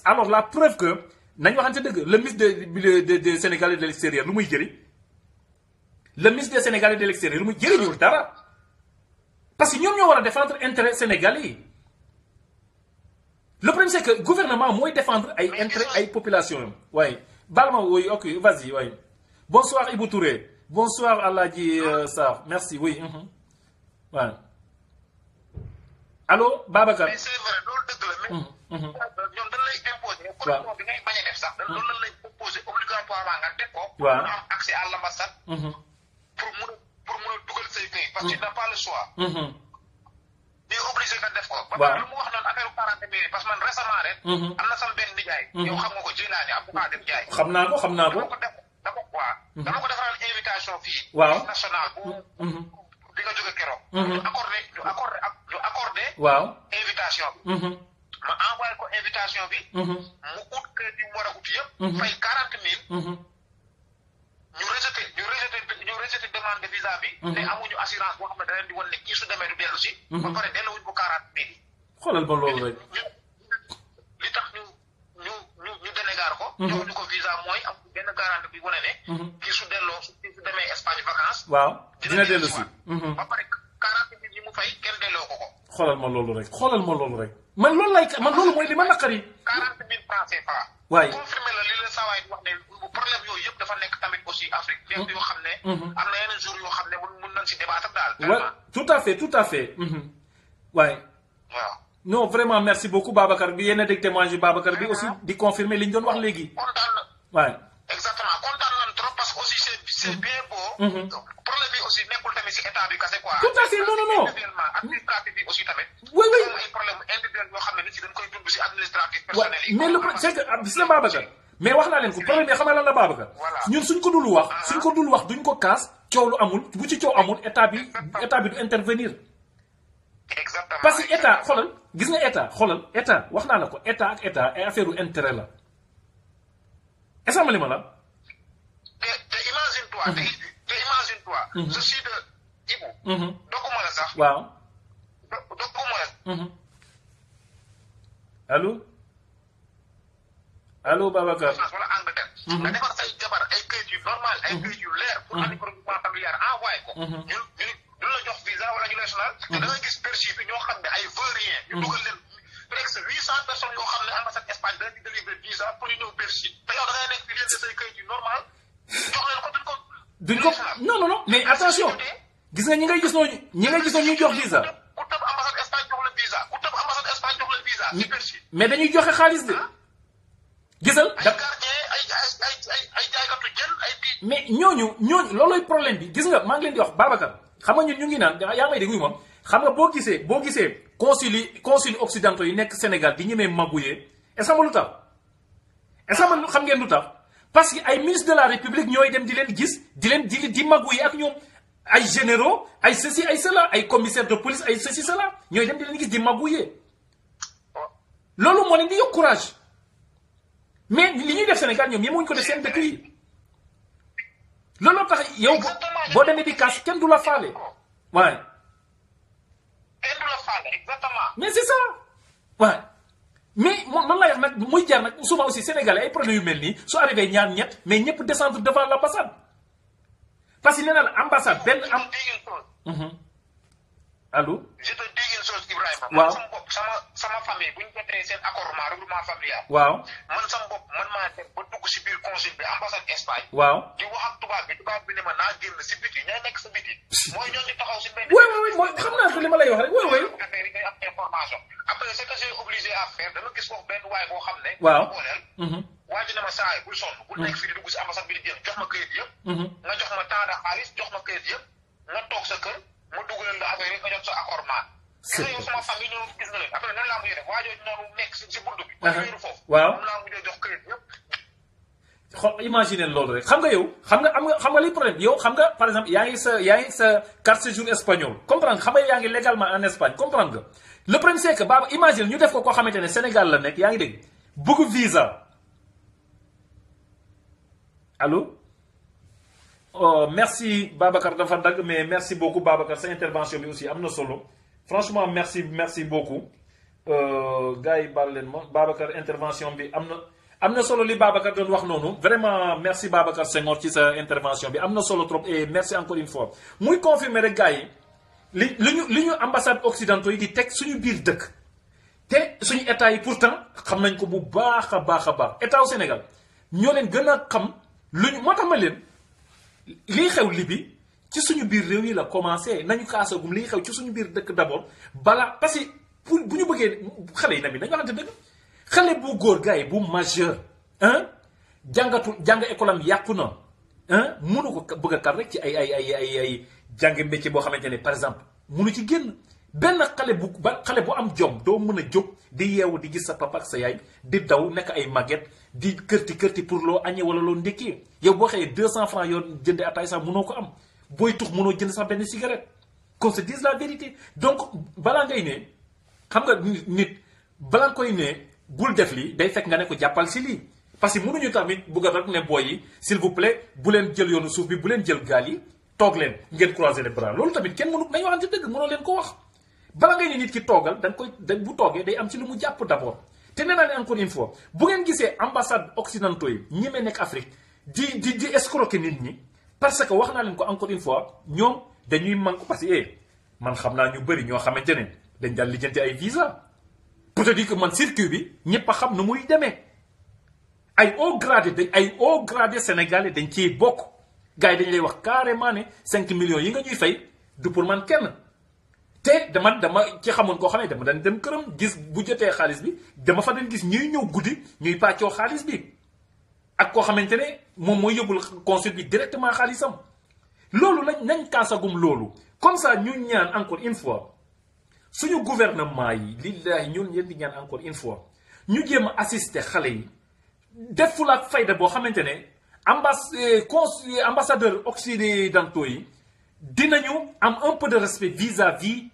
Alors la preuve que nañ waxante dëgg le ministre des Sénégalais de l'extérieur lu muy jëriñ le ministre des Sénégalais de l'extérieur lu muy jëriñul dara parce que ñoom ñoo war a défendre intérêt sénégalais yi le problème c'est que gouvernement mooy défendre ay intérêt ay population waaye baal ma oui ok vas-y oui bonsoir Ibou Touré bonsoir Aladji Sarr merci oui waaw allo Babacar. mais c'est vrai loolu dëgg la mais ñoom dañ lay imposer condition bi ngay bañ a def sax loolu lañ lay imposer obligatoirement nga teg ko pour am accès à l'ambassade pour mun a dugal say këyit parce que tu n'as pas le choix tu es obligé nga def ko ba pare lu mu wax noonu affaire 40 000 parce que man récemment rek am na sama benn nijaay yow xam nga ko Jilaani Abdou Dem Jaay xam naa ko dama ko defaral invitation fii national bu di nga jóge keroog ñu accordé waaw invitation bi ma envoyé ko invitation bi mu ut que di war a ut yëpp fay 40 000 ñu rejeté demande de visa bi ne amuñu assurance boo xam ne da leen di wan ne kii su demee du dellu si ba pare delluwuñ ko 40 000 xoolal ba loolu rek li tax ñu dénégar ko jox ñu ko visa mooy am benn garantie bi wane ne kii su demee Espagne vacances waaw dina dellu si ba pare 40 000 yi mu fay kenn delloo ko xoolal ma loolu rek man loolu mooy li ma naqari 40 000 francs CFA waaye confirmé la li la sawaay wax ne problème yooyu yëpp dafa nekk tamit aussi Afrique lépp yoo xam ne am na yeneen jours yoo xam ne mun nañ si débattre daal tout à fait waaye waaw non vraiment merci beaucoup Babacar bi yéen a dégg témoignage Babacar bi aussi di confirmer li ñu doon wax léegi kontaan na waaye exactement kontaan nañ trop parce que aussi c'est bien beau problème bi aussi nekkul tamit si état bi kese quoi tout à fait non administratif bi aussi tamit oui ay problème individuel yoo xam ne nit si dañ koy dund si administratif personnel yi mais le c'est que gis na Babacar mais wax naa leen ko problème bi xam nga lan la Babacar ñun suñ ko dul wax duñ ko kaas coow lu amul bu ci coow amul état bi du intervenir exactement parce que état xoolal gis nga état wax naa la ko état ak état ay affaire u intérêt la est-ce que ma li ma la te imagine toi je suis de Ibou dogguma la sax waaw dogguma la allo Babacar wala Angleterre nga defar say jabar ay këyit yu normal ay këyit yu leer pour andi groupement familial envoyé ko ñu la jox visa wala ñu national te da nga gis Bercy bi ñoo xam ne ay vaurien ñu dugal leen presque 800 personnes yoo xam ne ambassade Espagne dañ di délivrer visa pour ñu ñëw Bercy te yow da ngay nekk fi leen de say këyit yu normal jox leen ko duñ ko non mais attention gis nga ñi ngay gis noonu ñuy jox visa ku tëb ambassade Espagne jox la visa ku tëb ambassade Espagne jox la visa ci Bercy mais dañuy joxe xaalis de gisal ay gardien ay jaaykatu jën ay di mais ñooñu looloy problème bi gis nga maa ngi leen di wax Babacar xam nga ñun ñu ngi naan yaa may dégg moom xam nga boo gisee consul occidentaux yi nekk Sénégal di ñemee magouiller est-ce que lu tax est-ce que xam ngeen lu tax parce que ay ministre de la République ñooy dem di leen gis di magouiller ak ñoom ay généraux ay ceci ay cela ay commissaire de police ay ceci cela ñooy dem di leen gis di magouiller loolu moo leen di yokk courage mais li ñuy def Sénégal ñoom yemuñ ko def seen dëkk yi looloo tax yow boo demee di kaas kenn du la faale waaye kenn du la faale exactement mais c'est ça waaye mais moom noonu lay wax nag muy jar nag souvent aussi sénégalais ay problème yu mel nii su arrivé ñaar ñett mais ñëpp descendre devant l'ambassade parce que nee naa la ambassade benn am allo je te dis une chose Ibrahima waaw sama bopp sama famille bu ñu jotee seen accord regroupement familial waaw man sama bopp man maa dem ba dugg si biir consul bi ambassade Espagne waaw di wax ak tubaab bi ne ma naa génn si biti ñay nekk sa biti mooy ñoo ñu taxaw si mbedd oui mooy xam naa ko li ma lay wax rek oui affaire yi ngay am information après ce que j'ai obligé à faire dama gis foofu benn waay boo xam ne waaw booleel waa ji ne ma saay bul sonn bul nekk fii di dugg si ambassade bi di jël jox ma këyit yëpp nga jox ma temps de xaalis jox ma këyit yëpp nga toog sa kër ma dugalal la affaire yi nga jot sa accord gis nga yow sama famille ñoom gis nga leen après nan laa mujjee def waa jooju noonu nekk si bunt bi ma wéeru foofu waaw moom laa mujjee jox këyit yëpp imaginer loolu rek xam nga yow xam nga li problème yow xam nga par exemple yaa ngi sa carte séjour espagnol comprendre xam nga yaa ngi légalement en Espagne comprendre nga le problème c'est que Baba imagine ñu def ko koo xamante ne Sénégal la nekk yaa ngi dégg bëgg visa allo oh merci Babacar dafa dagg mais merci beaucoup Babacar sa intervention bi aussi am na solo franchement merci beaucoup gars yi baal leen ma Babacar intervention bi am na solo li Babacar doon wax noonu vraiment merci Babacar Senghor ci sa intervention bi am na solo trop et merci encore une fois muy confirmer rek gars yi li ñu ambassade occidentaux yi di teg suñu biir dëkk te suñu état yi pourtant xam nañ ko bu baax a baax état au Sénégal ñoo leen gën a xam luñu moo tax ma leen lii xew Libye ci suñu biir réew yi la commencé nañu kaasagum lii xew ci suñu biir dëkk d'abord balaa parce que pour bu ñu bëggee xale yi nañu waxante dëgg xale bu góor gars yi bu majeur jàng école am yàqu na mënu ko bëgg a kar rek ci ay jàng métier boo xamante ne par exemple mënu ci génn benn xale bu am jom doo mën a jóg di yeewu di gis sa papa ak sa yaay di daw nekk ay màgget di kërti pour loo añee wala loo ndékkee yow boo xëyee 200 francs yoo jëndee ataay sax mënoo ko am booy tux mënoo jënd sax benn cigarette qu'on se dise la vérité donc balaa ngay ne xam nga nit balaa nga koy ne bul def lii day fekk nga ne ko jàppal si lii parce que mënuñu tamit bëgg rek ne booy yi s'il vous plaît bu leen jël yoonu suuf bi bu leen jël gaal yi toog leen ngeen croiser les bras loolu tamit kenn mënu nañu waxante dëgg mënoo leen ko wax bala ngay ne nit ki toogal da nga koy bu toogee day am ci lu mu jàpp d'abord te nee naa ne encore une fois bu ngeen gisee ambassade occidentaux yi ñemee nekk Afrique di escroquer nit ñi parce que wax naa leen ko encore une fois ñoom dañuy manque parce que man xam naa ñu bëri ñoo xamante ne dañ daan lijjanti ay visa pour te dire que man circuit bi ñëpp a xam nu muy demee ay haut gradé sénégalais dañ ciy bokk gars yi dañ lay wax carrément ne 5 millions yi nga ñuy fay du pour man kenn te dama ci xamoon koo xam ne dama daan dem këram gis bu jotee xaalis bi dama fa dañ gis ñuy ñëw guddi ñuy pàccoo xaalis bi ak koo xamante ne moom mooy yóbbul consul bi directement xaalisam loolu nañ kaasagum loolu comme ça ñu ñaan encore une fois suñu gouvernement yi lillahi ñun yéen di ñaan encore une fois ñu jéem a assister xale yi def fulaak fayda boo xamante ne ambassadeur occidentaux yi dinañu am un peu de respect vis-à-vis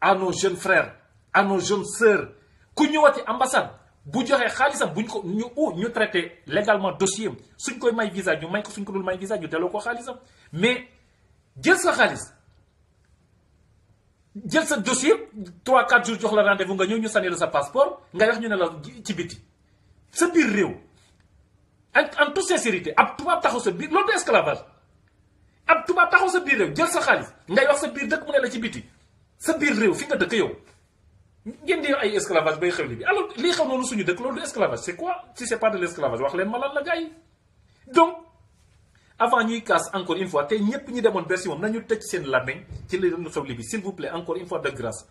à nos jeunes frères à nos jeunes sœurs ku ñëwati ambassade bu joxee xaalisam buñ ko ñu traité légalement dossier am suñ koy may visa ñu may ko suñ ko dul may visa ñu delloo ko xaalisam mais jël sa xaalis jël sa dossier 3-4 jours jox la rendez-vous nga ñëw ñu sànni la sa passeport nga wax ñu ne la ci biti sa biir réew en toute sincérité ab tubaab taxaw sa biir loolu du esclavage ab tubaab taxaw sa biir réew jël sa xaalis ngay wax sa biir dëkk mu ne la ci biti sa biir réew fi nga dëkk yow ngeen di ay esclavage bay xew li bi alors lii xew noonu suñu dëkk loolu du esclavage c'est quoi si c'est pas de l'esclavage wax leen ma lan la gars yi donc avant ñuy casse encore une fois te ñëpp ñi demoon Bercy moom nañu tëj seen làmmiñ ci li doon xew li bi s'il vous plaît encore une fois de grâce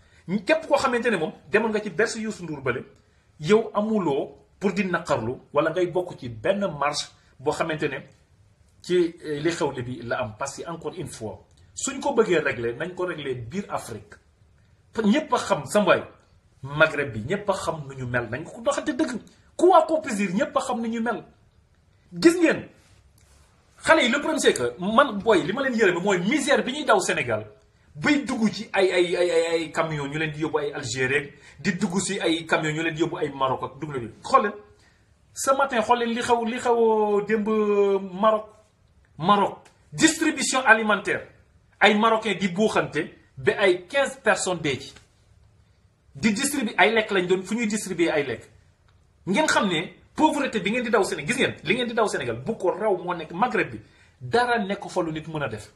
képp koo xamante ne moom demoon nga ci Bercy Youssou Ndour bale yow amuloo pour di naqarlu wala ngay bokk ci benn marche boo xamante ne ci li xew li bi la am parce que encore une fois suñ ko bëggee régler nañ ko régler biir Afrique ñëpp a xam sa mbaay Maghreb bi ñëpp a xam nu ñu mel nañ ko doxante dëgg quoi qu'on puisse dire ñëpp a xam nu ñu mel gis ngeen xale yi le problème c'est que man booy li ma leen yërëme mooy misère bi ñuy daw Sénégal bay dugg ci ay camion ñu leen di yóbbu ay Algérie di dugg si ay camion ñu leen di yóbbu ay Maroc ak dugg na bi xool leen ce matin xool leen li xew démb Maroc distribution alimentaire ay marocains di buuxante ba ay 15 personnes dee ci di distribuer ay lekk lañ doon fu ñuy distribuer ay lekk ngeen xam ne pauvreté bi ngeen di daw Sénégal gis ngeen li ngeen di daw Sénégal bu ko raw moo nekk Maghreb bi dara nekk fa lu nit mën a def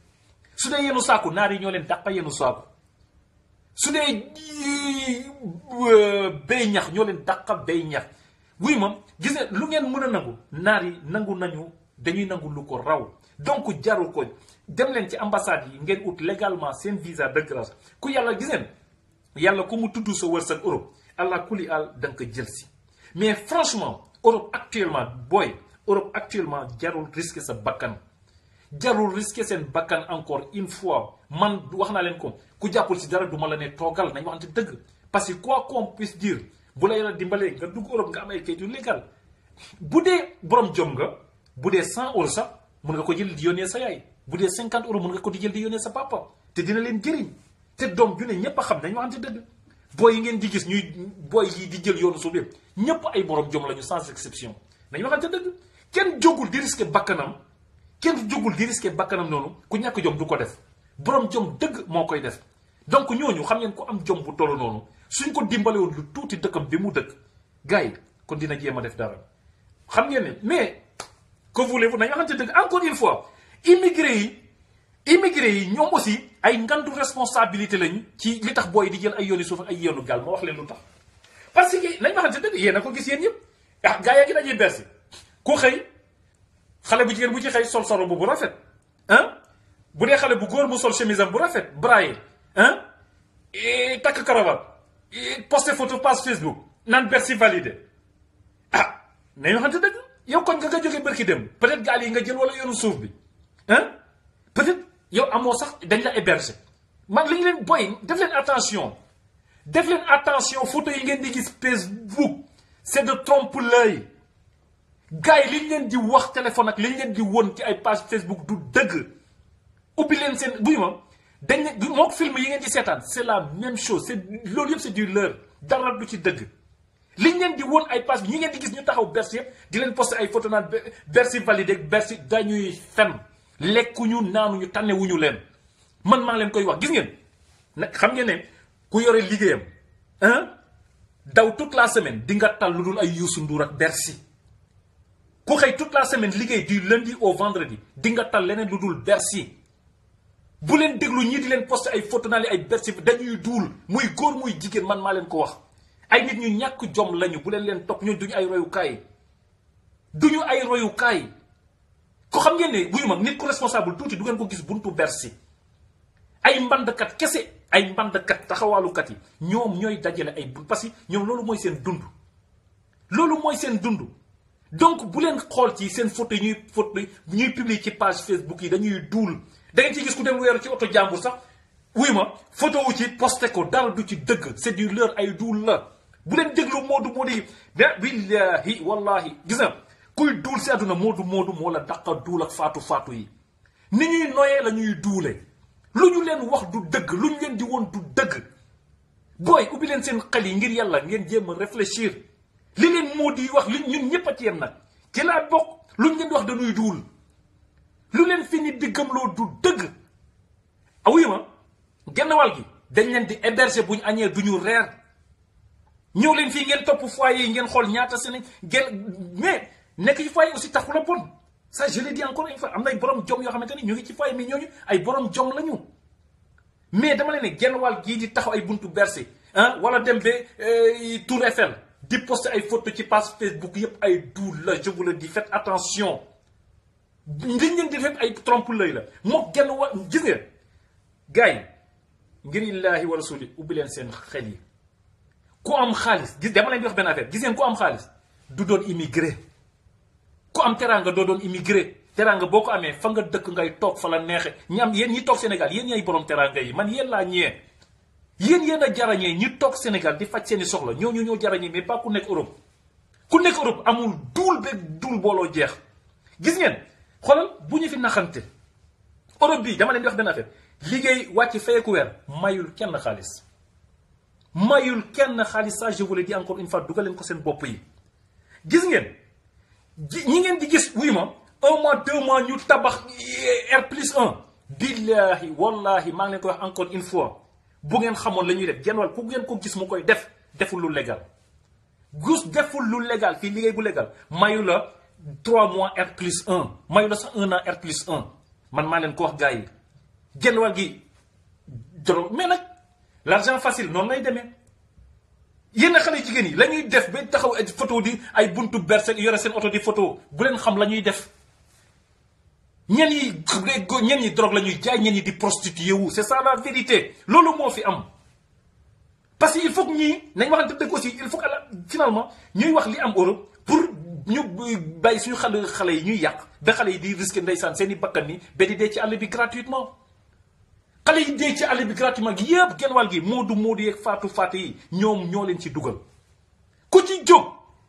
su dee yenu saaku naar yi ñoo leen dàqa yenu saaku su dee bay ñax ñoo leen dàqa bay ñax wuy moom gis nga lu ngeen mën a nangu naar yi nangu nañu dañuy nangu lu ko raw donc jarul ko dem leen ci ambassade yi ngeen ut légalement seen visa de grâce ku yàlla gis ngeen yàlla ku mu tudd sa wërsëg Europe allah kuli al da nga ko jël si mais franchement Europe actuellement jarul risquer sa bakkan jarul risquer seen bakkan encore une fois man wax naa leen ko ku jàppul si dara duma la ne toogal nañ waxante dëgg parce que quoi qu'on puisse dire bu la yàlla dimbalee nga dugg Europe nga am ay kayit yu légal bu dee borom jom nga bu dee 100 euros sax mun nga ko jël di yónnee sa yaay bu dee 50 euros mun nga ko di jël di yónnee sa papa te dina leen jëriñ te doom ju ne ñëpp a xam nañ waxante dëgg booy yi ngeen di gis ñuy booy yi di jël yoonu suuf yëpp ñëpp ay borom jom lañu sans exception nañ waxante dëgg kenn jógul di risquer bakkanam noonu ku ñàkk jom du ko def borom jom dëgg moo koy def donc ñooñu xam ngeen ko am jom bu tollu noonu suñ ko dimbale woon lu tuuti dëkkam bi mu dëkk gars yi kon dina jéem a def dara xam ngeen ne mais que voulez-vous nañu waxante dëgg encore une fois immigré yi ñoom aussi ay ngandu responsabilité lañu ci li tax booy di jël ay yooni suuf ak ay yoonu gaal ma wax leen lu tax parce que nañ waxante dëgg yéen a ko gis yéen ñëpp ah gars yaa ngi dañuy bersi ku xëy xale bu jigéen bu ci xëy sol soro bu rafet bu dee xale bu góor mu sol chemise am bu rafet braille takk cravate posté photo page Facebook naan Bercy validé ah nañu waxante dëgg yow kon nga jógee bërki dem peut-être gaal yi nga jël wala yoonu suuf bi peut-être yow amoo sax dañ la héberger man li ñu leen boy def leen attention photo yi ngeen di gis Facebook c'est de trompe-l'œil gars yi li ñu leen di wax téléphone ak li ñu leen di won ci ay page Facebook du dëgg ubbi leen seen buy ma dañ ne moo film yi ngeen di seetaan c'est la même chose loolu yëpp c'est du leurre dara du ci dëgg li ñu leen di won ay page bi ñi ngeen di gis ñu taxaw Bercy yëpp di leen poster ay photo naan Bercy validé Bercy dañuy fen lekkuñu naanuñu tànnewuñu leen man maa leen koy wax gis ngeen nag xam ngeen ne ku yore liggéeyam daw toute la semaine di nga tal lu dul ay Youssou Ndour ak Bercy ku xëy toute la semaine liggéey du lundi au vendredi di nga tal leneen lu dul Bercy bu leen déglu ñii di leen poster ay photo naa ay Bercy dañuy duul muy góor muy jigéen man maa leen ko wax ay nit ñu ñàkk jom lañu bu leen topp ñun duñu ay royukaay ko xam ngeen ne buy ma nit ku responsable tuuti du ngeen ko gis buntu Bercy ay mbandkat kese ay mbandkat taxawaalukat yi ñoom ñooy dajale ay bunt parce que ñoom loolu mooy seen dund donc bu leen xool ci seen photo yi ñuy publier ci page Facebook yi dañuy duul da ngeen ci gis ku dem weeru ci oto jàmbur sax wuy ma photo wu ci posté ko dara du ci dëgg c'est du leurre ay duul la bu leen déglu moodu yi billahi wallahi gis nga kuy duul si àdduna moodu moo la dàqa duul ak faatu yi ni ñuy noyee la ñuy duule lu ñu leen wax du dëgg lu ñu leen di woon du dëgg booy ubbi leen seen xel yi ngir yàlla ngeen jéem a réfléchir li leen moo di wax li ñun ñëpp a ci yem nag ci laa bokk lu ñu leen di wax dañuy duul lu leen fi nit di gëmloo du dëgg awuy ma genn wàll gi dañ leen di héberger bu ñu añee du ñu reer ñëw leen fii ngeen topp foyer yi ngeen xool ñaata seen mais nekk ci foyer aussi taxul a bon ça je l'ai dit encore une fois am na ay borom jom yoo xamante ni ñu ngi ci foyer mais ñooñu ay borom jom lañu mais dama leen ne genn wàll gii di taxaw ay buntu Bercy wala dem ba Tour Eiffel di poster ay photo ci page Facebook yëpp ay duul la je vous le dis faites attention liñ leen di def ay trompe-l'œil la moo genn wàll gis nga gars yi ngir illaahi wa rasuli ubbi leen seen xel yi ku am xaalis gis dama leen di wax benn affaire gis ngeen ku am xaalis du doon immigré ku am teraanga doo doon immigré teraanga boo ko amee fa nga dëkk ngay toog fa la neexe yéen ñi toog Sénégal yéen ñay borom teraanga yi man yéen laa ñee yéen a jarañee ñi toog Sénégal di faj seeni soxla ñoo jarañee mais pas ku nekk Europe amul duul beeg duul booloo jeex gis ngeen xoolal bu ñu fi naxante Europe bi dama leen di wax benn affaire liggéey wàcc fayeku weer mayul kenn xaalis ça je vous le dis encore une fois dugal leen ko seen bopp yi gis ngeen ñi ngeen di gis wuy ma 1 mois 2 mois ñu tabax R+1 billahi wallahi maa ngi leen koy wax encore une fois bu ngeen xamoon la ñuy def genn wàll ku ngeen ko gis mu koy deful lu légal deful lu légal fii liggéey bu légal mayu la 3 mois R+1 mayu la sax 1 an R+1 man maa leen ko wax gars yi genn wàll gi drogue mais nag l'argent facile noonu lay demee yéen a xale jigéen yi la ñuy def ba taxaw ay photo di ay buntu berse yore seen oto di photo bu leen xam la ñuy def ñen ñi drogue la ñuy jaay ñen ñi di prostitué wu c'est ça la vérité loolu moo fi am parce que il faut que ñii nañ waxante dëgg aussi il faut que finalement ñuy wax li am Europe pour ñu bàyyi suñu xale yi ñuy yàq ba xale yi di risqué ndeysaan seen i bakkan ni ba di dee ci àll bi gratuitement xale yi dee ci àll bi gratuitement gi yëpp genn wàll gi moodu yeeg faatu yi ñoom ñoo leen ci dugal ku ci jóg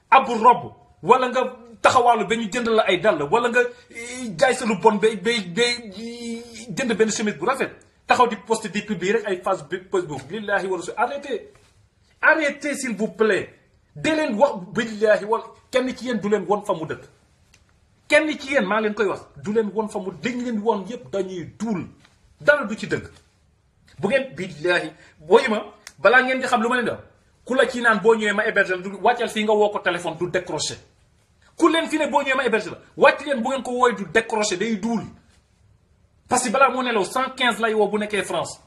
ab robb wala nga taxawaalu ba ñu jënd la ay dàll wala nga jaay sa lu bon ba jënd benn chemise bu rafet taxaw di poster di publier rek ay Facebook billahi wa rasul arrêtez s'il vous plaît dee leen wax billahi wala kenn ci yéen du leen won fa mu dëkk kenn ci yéen maa leen koy wax du leen won fa mu dañ leen woon yëpp dañuy duul dara du ci dëgg bu ngeen billahi booy ma balaa ngeen di xam lu ma leen di wax ku la ci naan boo ñëwee ma héberger la du wàccal fii nga woo ko téléphone du décroché ku leen fi ne boo ñëwee ma héberger la wàcc leen bu ngeen ko wooy du décroché day duul parce que balaa moo nelaw 115 lay woo bu nekkee France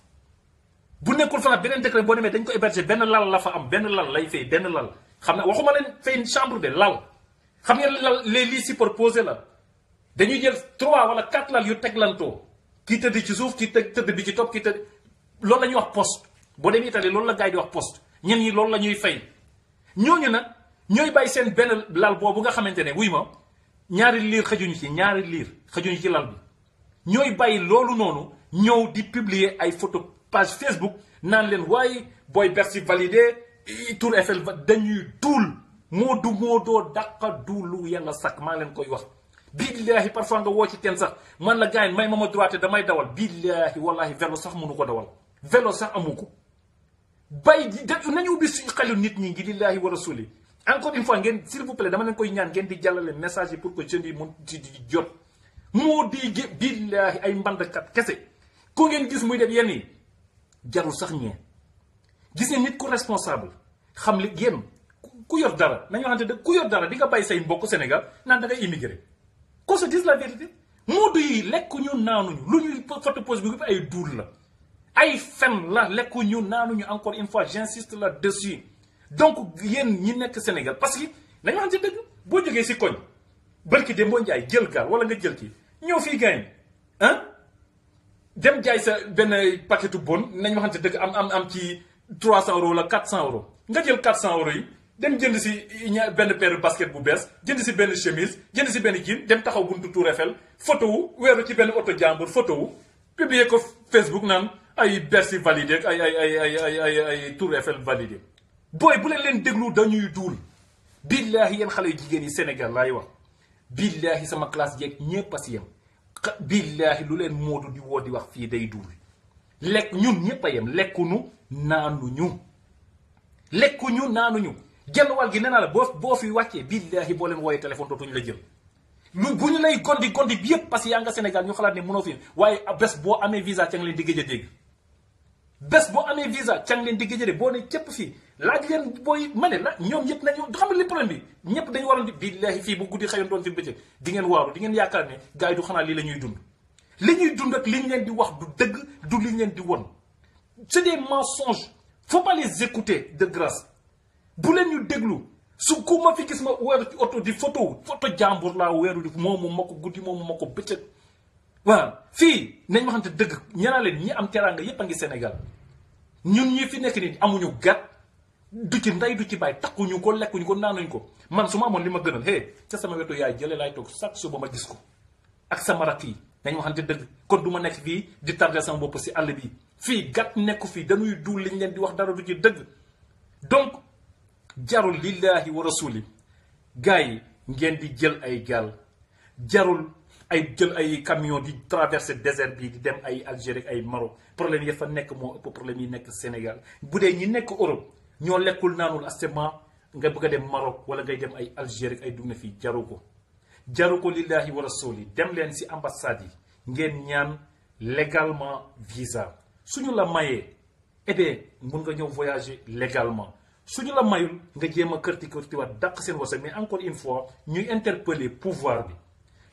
bu nekkul France beneen décret boo demee dañ ko héberger benn lal la fa am benn lal lay fay benn lal xam na waxuma leen fay chambre de lal xam ngeen lal les lits superposés la dañuy jël 3 wala 4 lal yu teglantoo kii tëdd ci suuf kii tëdd bi ci topp kii tëdd loolu la ñuy wax poste boo demee Italie loolu la gars yi di wax poste ñen ñi loolu la ñuy fay ñooñu nag ñooy bàyyi seen benn lal boobu nga xamante ne wuy ma ñaari liir xajuñu ci lal bi ñooy bàyyi loolu noonu ñëw di publier ay photo page Facebook naan leen waaye booy Bercy validé Tour Eiffel dañuy duul moo doo dàqa duulu yàlla sakk maa leen koy wax billaahi parfois nga woo ci kenn sax man la gars yi may ma droite damay dawal billaahi wallahi vélo sax mënu ko dawal vélo sax amu ko bay nañu ubbi suñu xelu nit ñi ngi lillaahi wa rasuli encore une fois ngeen s'il vous plaît dama leen koy ñaan ngeen di jàllale message yi pour que jeunes yi mun ci di jot moo di billaahi ay mbandkat kese ku ngeen gis muy def yenn yi jarul sax ñee gis ne nit ku responsable xam li yéen ku yor dara nañu waxante dëgg ku yor dara di nga bàyyi say mbokk Sénégal naan da ngay immigré qu'on se dise la vérité moodu yi lekkuñu naanuñu lu ñuy photo pose bi ay duul la ay fen la lekkuñu naanuñu encore une fois j'insiste là-dessus donc yéen ñi nekk Sénégal parce que nañu waxante dëgg boo jógee si koñ barki de mboo njaay jël gaal wala nga jël kii ñëw fii gañ dem jaay sa benn paquetu bon nañu waxante dëgg am ci 300 € la 400 € nga jël 400 € yi dem jënd si benn paire basket bu bees jënd si benn chemise jënd si benn jean dem taxaw buntu Tour Eiffel photo wu weeru ci benn oto jàmbur photo wu publier ko Facebook naan ay Bercy validé ay Tour Eiffel validé booy bu leen déglu dañuy duul billaahi yéen xale yu jigéen yi Sénégal laay wax billaahi sama classe jeeg ñépp a si yem billaahi lu leen moodu di woo di wax fii day duul lekk ñun ñépp a yem lekkuñu naanuñu genn wàll gi nee naa la boo fi wàccee billaahi boo leen wooyee téléphone dootuñu la jël bu ñu lay gondi bi yëpp parce que yaa nga Sénégal ñu xalaat ne mënoo fi waaye bés boo amee visa ca nga leen di gëj a dégg bés boo amee visa ca nga leen di gëj a dégg boo ne cëpp fii laaj leen booy ma ne la ñoom ñëpp nañu xam nga li problème bi ñëpp dañu waroon di billaahi fii bu guddi xëyoon doon fi bëccëg di ngeen waaru di ngeen yaakaar ne gars yi du xanaa lii la ñuy dund li ñuy dund ak li ñu leen di wax du dëgg du li ñu leen di won c'est des mensonges faut pas les écouter de grâce bu leen ñu déglu su ku ma fi gis ma weeru ci oto di photo jàmbur laa weeru di moomu ma ko guddi moomu ma ko bëccëg waaw fii nañ waxante dëgg ñenaa leen ñi am teraanga yépp a ngi Sénégal ñun ñi fi nekk nii amuñu gat du ci ndey du ci bàyyi takkuñu ko lekkuñu ko naanuñ ko man su ma amoon li ma gënal ca sama wetu yaay jëlee laay toog chaque suba ma gis ko ak sama rakk yi nañ waxante dëgg kon du ma nekk fii di tardé sama bopp si àll bi fii gat nekku fii dañuy duul liñ leen di wax dara du ci dëgg donc jarul lillahi wa rasuli gars yi ngeen di jël ay gaal jarul ay jël ay camion di traverser désert bi di dem ay Algérie ay Maroc problème yi fa nekk moo ëpp problème yi nekk Sénégal bu dee ñi nekk Europe ñoo lekkul naanul astement nga bëgg a dem Maroc wala ngay dem ay Algérie ay dugg na fii jaru ko lillahi wa rasuli dem leen si ambassade yi ngeen ñaan légalement visa suñu la mayee mun nga ñëw voyager légalement suñu la mayul nga jéem a kërti waat dàq seen wasa mais encore une fois ñuy interpeller pouvoir bi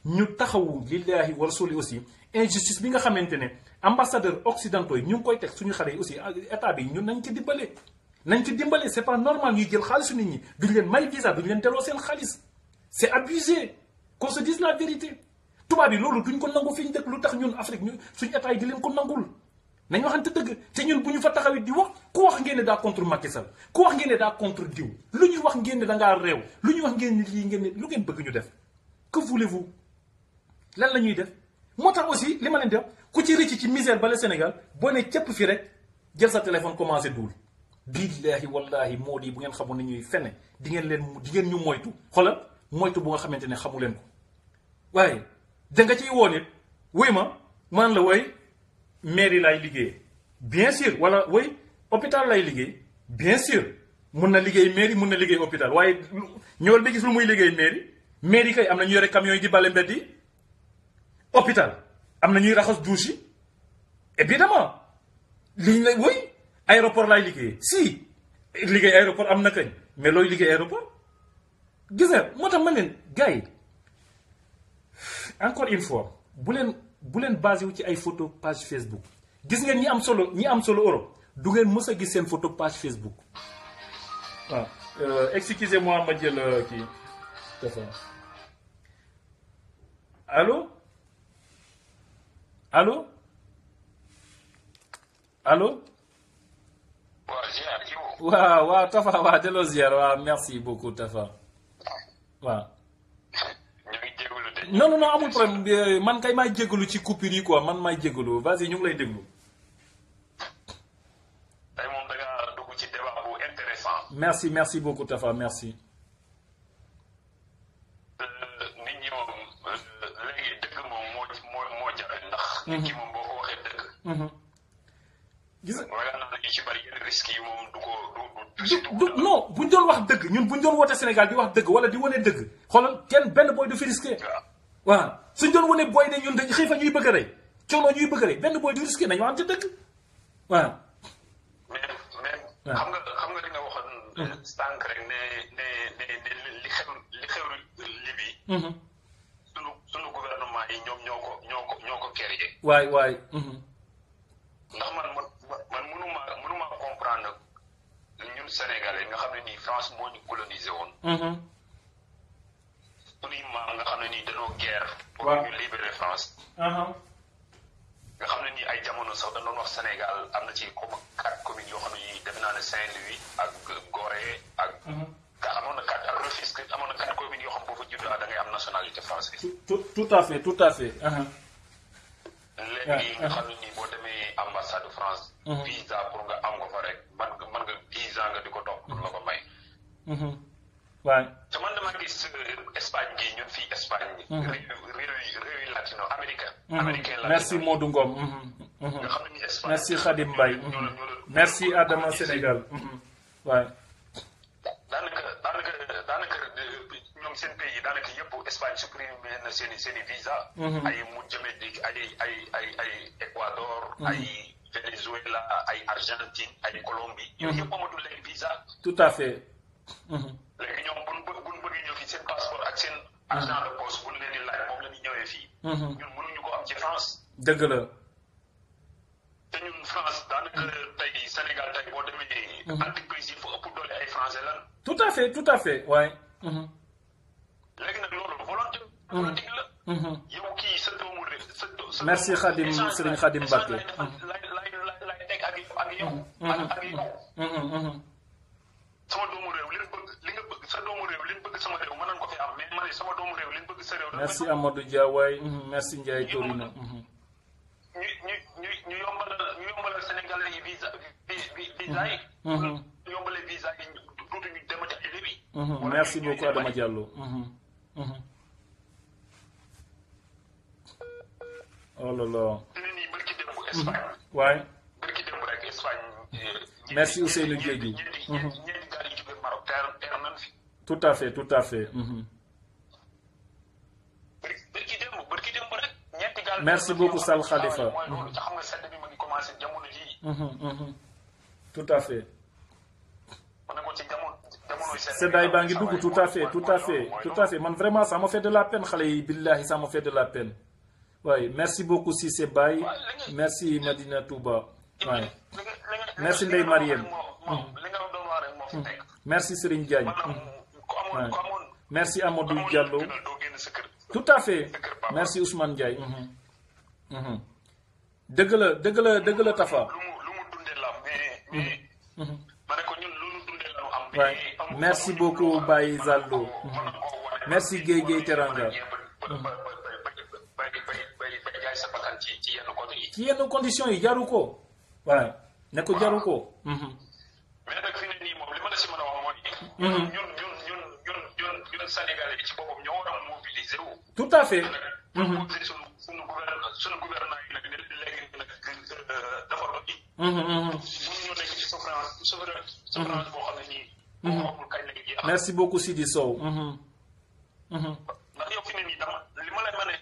ñu taxawu lillahi wa rasuli aussi injustice bi nga xamante ne ambassadeur occidentaux yi ñu ngi koy teg suñu xale yi aussi état bi ñun nañ ci dimbale c'est pas normal ñuy jël xaalisu nit ñi duñ leen may visa duñ leen delloo seen xaalis c'est abusé qu'on se dise la vérité tubaab yi loolu duñ ko nangu fi ñu dëkk lu tax ñun Afrique ñu suñu état yi di leen ko nangul nañ waxante dëgg te ñun bu ñu fa taxawee di wax ku wax ngeen ne daa contre Macky Sall ku wax ngeen ne daa contre diw lu ñuy wax ngeen ne da ngaa réew lu ñuy wax ngeen ne lii ngeen ne lu ngeen bëgg ñu def que voulez-vous lan la ñuy def moo tax aussi li ma leen di wax ku ci rëcc ci misère ba le Sénégal boo ne cëpp fi rek jël sa téléphone commencé duul billaahi wallahi moo di bu ngeen xamoon ni ñuy fene di ngeen ñu moytu xoolal moytu bu nga xamante ne xamu leen ko waaye da nga ciy woo nit wuy ma man la woy mairie lay liggéey bien sûr wala woy hôpital lay liggéey bien sûr mun na liggéey mairie mun na liggéey hôpital waaye ñëwal ba gis lu muy liggéey mairie kay am na ñu yore camion yi di bale mbedd yi hôpital am na ñuy raxas douche yi évidemment liñ lay woy aéroport lay liggéey si liggéey aéroport am na kañ mais looy liggéey aéroport gis nga moo tax ma leen gars yi encore une fois bu leen basé wu ci ay photo page Facebook gis ngeen ñi am solo Europe du ngeen mës a gis seen photo page Facebook waaw excusez-moi ma jël kii dafa allo allo allo waaw Tafa waaw delloo ziar waaw merci beaucoup Tafa waaw non amul problème man kay maay jégalu ci coupure yi quoi man maay jégalu vas-y ñu ngi lay déglu. tey moom da nga dugg ci débat bu intéressant. merci beaucoup Tafa merci. nit ñi moom léegi dëgg moom moo jafe ndax. nit ki moom boo ko waxee dëgg. gis nga ragal naa ne ci bari yenn risques yi moom du non buñ doon wax dëgg ñun buñ doon woote Sénégal di wax dëgg wala di wane dëgg xoolal benn booy du fi risqué. waaw suñ doon wane booy ne ñun dañ xiifa ñuy bëgg a rey coono ñuy bëgg a rey benn booy du risqué nañu waxante dëgg waaw. mais xam nga li nga waxoon. sànq rek ne li xew Libye. sunu gouvernement yi ñoom ñoo ko créé. waay. ndax man mënuma comprendre ñun Sénégalais nga xam ne nii France moo ñu colonisé woon. suñuy maam nga xam ne nii dañoo guerre. pour ñu libérer France. nga xam ne nii ay jamono sax dañ doon wax Sénégal am na ci comme 4 communes yoo xam ne nii def naa ne Saint-Louis ak Gorée ak. amoon na 4 ak Rufisque amoon na 4 communes yoo xam boo fa juddoo da ngay am nationalité française. tout à fait. léegi nga xam ne nii boo demee ambassade de France. visa pour nga am ko fa rek man nga 10 ans nga di ko topp pour la ko may. waaw. te man dama gis Espagne gi ñun fii Espagne. réew yi latino américain merci Modou Ngom. nga xam ne ni Espagne. merci Khadim Mbaye. merci Adama Sénégal. waaw. daanaka ñoom seen pays daanaka yëpp Espagne supprimé na seen i visa. ay Mozambique ay Équador. ay Venezuela ay Argentine ay Colombie. yooyu yëpp amatul léegi visa. tout à fait. léegi ñoom buñ bëgg ñëw fii seen passeport ak seen argent de poche buñ leen di laaj moom la ñuy ñëwee fii. ñun mënuñu ko am ci France. dëgg la. te ñun France daanaka tey Sénégal tey boo demee. entreprise yi fa ëpp doole ay français lan. tout à fait waaye. léegi nag loolu volonté politique la. yow kii sa doomu réew sa merci Khadim Serigne Khadim Mbacké. lay teg ak yow. ak yow. sama doomu réew li nga bëgg sa doomu réew li nga bëgg sama réew mën nañ ko fi am mais man sama doomu réew li nga bëgg sa réew. merci Amadou Dia waay merci Ndiaye Torino. ñu yombalal Sénégalais yi visa yi. ñu yombalee visa yi dootuñu demati ay Libye. merci beaucoup Adama Diallo. oh là là. nii barki démb Espagne. waay. barki démb rek Espagne. merci Ousseynou Diédhiou. tout à fait. merci beaucoup Sal Khalifa. tout à fait. seddaay baa ngi dugg tout à fait man vraiment ça m'a fait de la peine xale yi billahi ça m'a fait de la peine waaye merci beaucoup Cissé Baye merci Madina Touba waaye merci Ndeye Mariem merci Serigne Diagne waaye merci Amadou Diallo tout à fait merci Ousmane Ndiaye dëgg la Tafa waaye merci beaucoup Baye Zallo merci Guèye Teranga ci yenn conditions yi jaru ko waaye ne ko jaru ko. mais nag fi ne nii moom li ma la si mën a wax mooy. ñun Sénégalais yi ci boppam ñoo war a mobiliser wu. tout à fait. sunu gouvernement yi nag léegi nag dafa doon ji. mënuñoo nekk ci souffrance boo xam ne nii. merci beaucoup Sidi Sow. ndax yow fi ne nii dama li ma lay mën a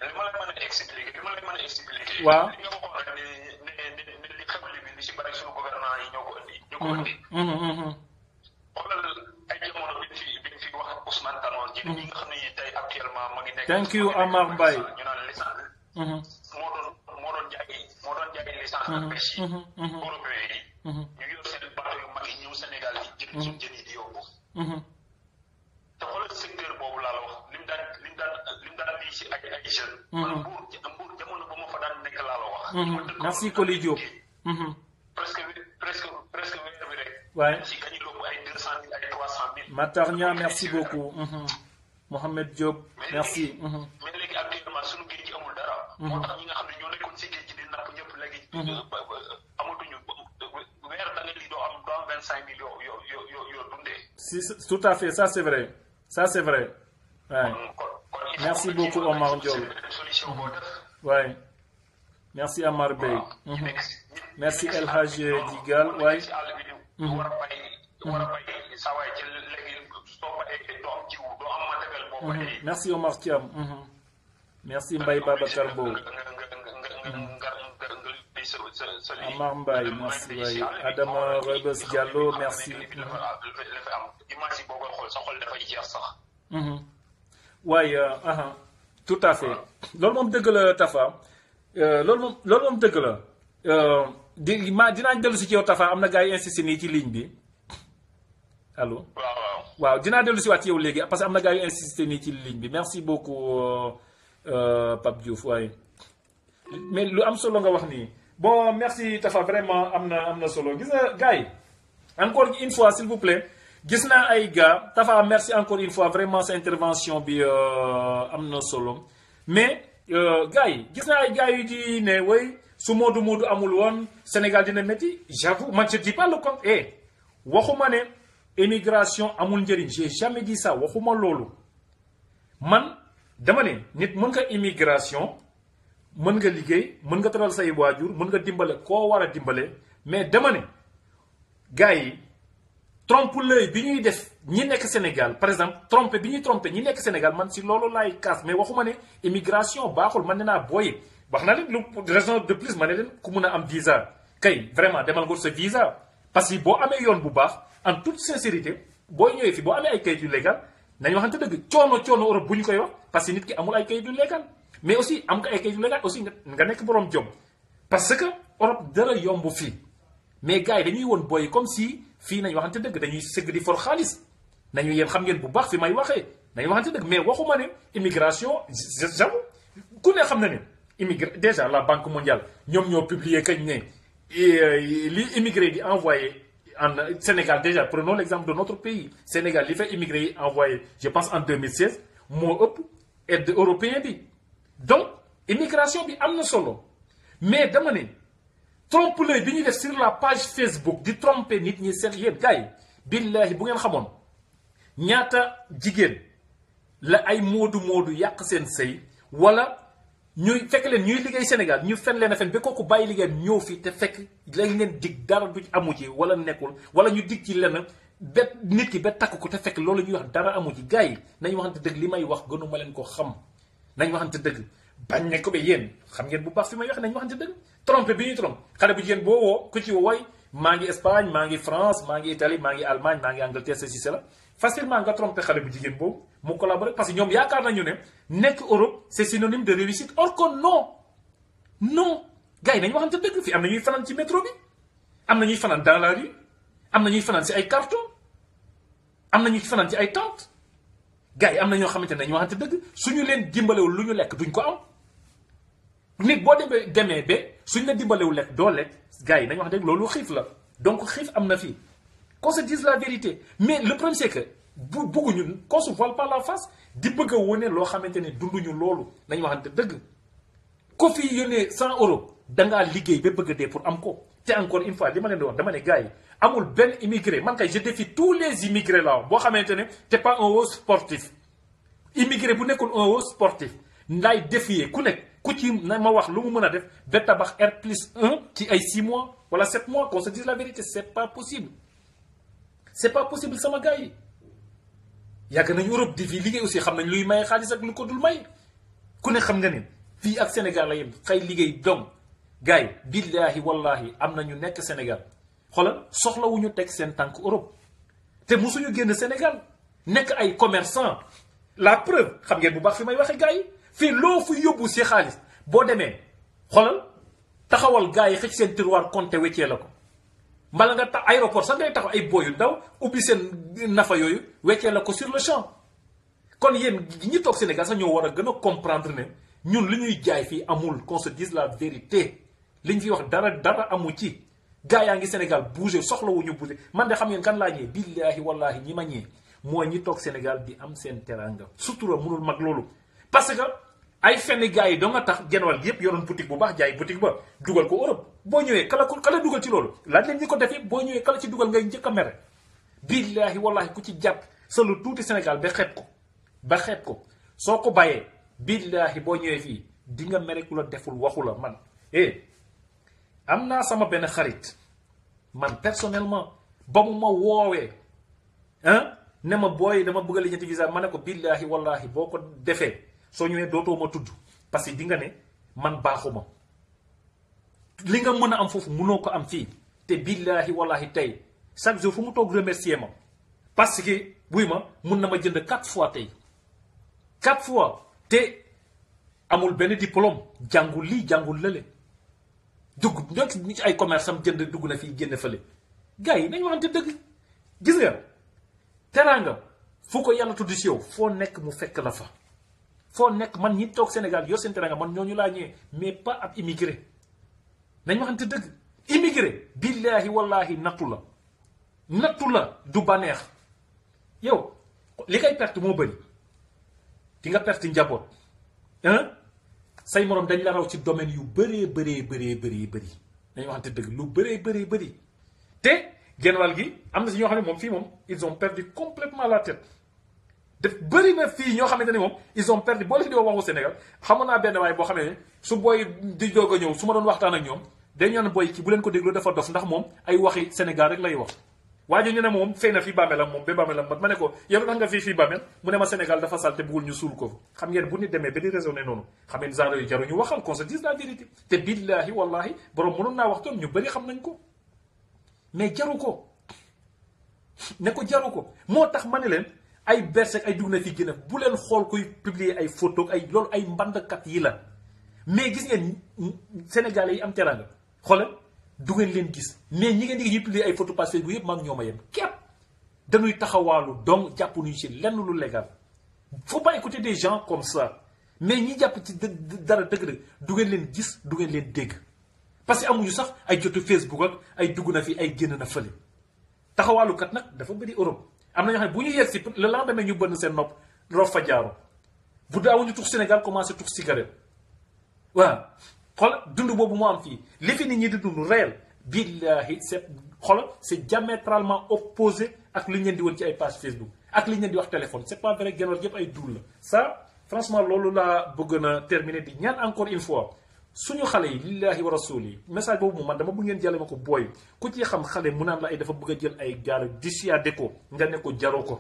expliquer. waaw li nga waxoon rek ne li xew li si bari sunu gouvernement yi ñoo ko indi. ñi nga xam ne tey actuellement ma ngi nekk. thank you Amar Mbaye. ñu naan licence. moo doon jaay licence de pêche yi. européen yi. ñu yor seen bateau yu mag yi ñëw Sénégal yi jël suñu jën yi di yóbbu. te xoolal secteur boobu laa la wax lim daan lii si ay jeunes. man Mbour jamono ba ma fa daan nekk laa la wax. merci Koli Diop. presque weer bi rek. waaye si gañu loobu ay 200 000 ay 300 000. Matar Nia merci beaucoup. Mohamed Diop merci. mais léegi actuellement suñu géej gi amul dara. moo tax ñi nga xam ne ñoo nekkoon si géej gi di napp ñëpp léegi. amatuñu weer da nga lii doo am 25 000 yoo dundee. si tout à fait ça c'est vrai ouais. Merci beaucoup Omar Diop. Ouais. Merci Amar Bey. Merci El Hadj Digal. Ouais. Merci Omar Thiam. Merci Mbaye Babacar Bow. Amar Mbaye, merci Mbaye. Adama Rebus Diallo, merci. waaye tout à fait loolu moom dëgg la Tafa loolu moom dëgg la dinaa dellu si ci yow Tafa am na gars yi insisté nii ci ligne bi allo. waaw dinaa dellu si waat ci yow léegi parce que am na gars yu insisté nii ci ligne bi merci beaucoup Pape Diouf waaye mais lu am solo nga wax nii bon merci Tafa vraiment am na solo gis nga gars yi encore une fois s'il vous plaît. gis naa ay gars Tafa merci encore une fois vraiment sa intervention bi am na solo mais gars yi gis naa ay gars yu di ne way su Modou amul woon Sénégal dina métti j'avoue man je dis pas le contraire waxuma ne émigration amul njëriñ j'ai jamais dit ça waxuma loolu man dama ne nit mën nga immigration mën nga liggéey mën nga teral say waajur mën nga dimbale koo war a dimbale mais dama ne gars yi trompe-l'œil bi ñuy def ñi nekk Sénégal par exemple trompe bi ñuy trompe ñi nekk Sénégal man si loolu laay kaas mais waxuma ne immigration baaxul man ne naa booyee wax na leen lu raison de plus ma ne leen ku mun a am visa kay vraiment demal nga sa visa parce que boo amee yoon bu baax en toute sincérité booy ñëwee fi boo amee ay kayit yu légal nañu waxante dëgg coono Europe bu ñu koy wax parce que nit ki amul ay kayit yu légal mais aussi am nga ay kayit yu légal aussi nga nekk boroom jom parce que Europe dara yomb fii mais gars yi dañuy woon booy comme si fii nañu waxante dëgg dañuy sëgg di for xaalis nañu yéen xam ngeen bu baax fi may waxee nañu waxante dëgg mais waxuma ne immigration j'avoue ku ne xam na ne déjà la Banque mondiale ñoom ñoo publier kañ ne li immigré di envoyé en Sénégal déjà prenons l'exemple de notre pays Sénégal li fa immigré yi envoyé je pense en 2016 moo ëpp aide européen bi donc immigration bi am na solo mais dama ne trompe-l'œil bi ñuy def sur la page Facebook di tromper nit ñi seen yéen gars yi billahi bu ngeen xamoon ñaata jigéen la ay moodu yàq seen sëy wala ñuy fekk leen ñuy liggéey Sénégal ñu fen leen a fen ba kooku bàyyi liggéeyam ñëw fi te fekk lañ leen dig dara du amu ci wala nekkul wala ñu dig ci lenn ba nit ki ba takk ko te fekk loolu ñuy wax dara amu ci gars yi nañ waxante dëgg li may wax gënu ma leen ko xam nañ waxante dëgg bañ ne ko ba yéen xam ngeen bu baax fi may wax nañ waxante dëgg trompe bi ñuy trompe xale bu jigéen boo woo ku ci wooy maa ngi Espagne maa ngi France maa ngi Italie maa ngi Allemagne maa ngi Angleterre ceci cela facilement nga tromper xale bu jigéen boobu mu collaborer parce que ñoom yaakaar nañu ne nekk Europe c'est synonyme de réussite or que non gars yi nañu waxante dëgg fii am na ñuy fanaan ci métro bi am na ñuy fanaan dans la rue am na ñuy fanaan ci ay carton am na ñuy fanaan ci ay tente gars yi am na ñoo xamante ne nañu waxante dëgg suñu leen dimbalewul lu ñu lekk duñ ko am nit boo demee ba suñ la dimbalewul lekk doo lekk gars yi nañu wax dëgg loolu xiif la donc xiif am na fii qu'on se dise la vérité mais le problème c'est que bëgguñu qu'on se voile pas la face di bëgg a wone loo xamante ne dunduñu loolu nañu waxante dëgg ko fi yónnee 100 euros dangaa liggéey ba bëgg a dee pour am ko te encore une fois li ma leen di wax dama ne gars yi amul benn immigré man kay je défie tous les immigrés là boo xamante ne t'es pas un haut sportif immigré bu nekkul un haut sportif ndaay défier ku nekk ku ci na ma wax lu mu mën a def ba tabax R+1 ci ay 6 mois wala 7 mois qu'on se dise la vérité c'est pas possible sama gars yi yàgg nañu Europe di fii liggéey aussi xam nañ luy maye xaalis ak lu ko dul may ku ne xam nga ne fii ak Sénégal la yem xëy liggéey donc gars yi billaahi wallahi am na ñu nekk Sénégal xoolal soxlawuñu teg seen tànk Europe te musuñu génn Sénégal nekk ay commerçant la preuve xam ngeen bu baax fi may waxe gars yi fii loo fi yóbbu si xaalis boo demee xoolal taxawal gars yi xëcc seen tiroir compté weccee la ko mbala nga tax aéroport sax ngay taxaw ay boy yu ndaw ubbi seen nafa yooyu weccee la ko sur le champ. kon yéen ñi toog Sénégal sax ñoo war a gën a comprendre ne ñun li ñuy jaay fii amul qu'on se dise la vérité li ñu fi wax dara amu ci gars yaa ngi Sénégal bougé soxlawuñu bougé man de xam ngeen kan laa ñëwee billaahi wallaahi ñi ma ñëwee mooy ñi toog Sénégal di am seen teranga sutura mënul mag loolu. parce que ay fenn gars yi doo nga tax genwal gi yëpp yoroon boutique bu baax jaay boutique ba dugal ko Europe boo ñëwee kala dugal ci loolu laaj leen ñi ko def yëpp boo ñëwee kala ci dugal ngay njëkk a mere billaahi wallaahi ku ci jàpp sa lu tuuti Sénégal ba xeeb ko soo ko bàyyee billaahi boo ñëwee fii di nga mere ku la deful waxu la man am naa sama benn xarit man personnellement ba mu ma woowee ne ma booy dama bëgg a lijjanti visa ma ne ko billaahi wallaahi boo ko defee soo ñëwee dootoo ma tudd parce que di nga ne man baaxuma li nga mën a am foofu mënoo ko am fii te billaahi wallaahi tey chaque jour fu mu toog remercier ma parce que buy ma mun na ma jënd 4 fois tey 4 fois te amul benn diplôme jàngul lii jàngul lële dugg ñoo ci ay commerce am jënd dugg na fii génn fële gars yi nañ waxante dëgg gis nga teraanga fu ko yàlla tudd si yow foo nekk mu fekk la fa foo nekk man ñi toog Sénégal yor seen teraanga man ñooñu laa ñëwee mais pas ab immigré nañ waxante dëgg immigré billaahi wallaahi nattu la du bànneex yow li ngay perte moo bëri di nga perte njaboot say morom dañ la raw ci domaine yu bëree bëri dañu waxante dëgg lu bëree bëri te genwal gi am na si ñoo xam ne moom fii moom ils ont perdu complètement la tête def bëri na fii ñoo xamante ne moom ils ont perdu boo la fi di waxu Sénégal xamoon naa benn waay boo xamee ne su booy di doog a ñëw su ma doon waxtaan ak ñoom dañ ñaan booy ki bu leen ko déglu dafa dof ndax moom ay waxi Sénégal rek lay wax waaye ñu ne moom fay na fii bàmmeelam moom ba bàmmeelam ma ne ko yow tax nga fii bàmmeel mu ne ma Sénégal dafa salte bëggul ñu suul ko xam ngeen bu nit demee ba di raisonné noonu xam ngeen genre yu jaruñu waxal qu'on se dise la vérité te billaahi wallaahi borom mënoon naa waxtoon ñu bëri xam nañ ko mais jaru ko ne ko jaru ko moo tax ma ne leen ay berse ay dugg na fii gën bu leen xool kuy publier ay photo ay loolu ay mbandkat yi la mais gis ngeen Sénégalais yi am teranga xoolal du ngeen leen gis mais ñi ngeen di ñuy publier ay photo page Facebook yëpp maag ñoo ma yem képp dañuy taxawaalu donc jàpp nuñu ci lenn lu légal faut pas écouter des gens comme ça mais ñi jàpp ci dara dëgg-dëgg du ngeen leen gis du ngeen leen dégg parce que amuñu sax ay jotu Facebook ak ay dugg na fi ay génn na fële taxawaalukat nag dafa bëri Europe am na ñoo xam ne bu ñu yegg si le lendemain ñu bënn seen nopp rof fa jaaro bu daawuñu tux Sénégal commencé tux cigarette waaw xool dund boobu moo am fii li fi nit ñi di dund réel billahi c'est diamétralement opposé ak li ñu leen di woon ci ay page Facebook ak li ñu leen di wax téléphone c'est pas vrai genwal yëpp ay dul la ça franchement loolu laa bëgg na terminer di ñaan encore une fois suñu xale yi lillahi wa rasul yi message boobu moom man dama bëgg ngeen jàlle ma ko booy ku ci xam xale mu naan la ay dafa bëgg a jël ay gaal dissuadé ko nga ne ko jaroo ko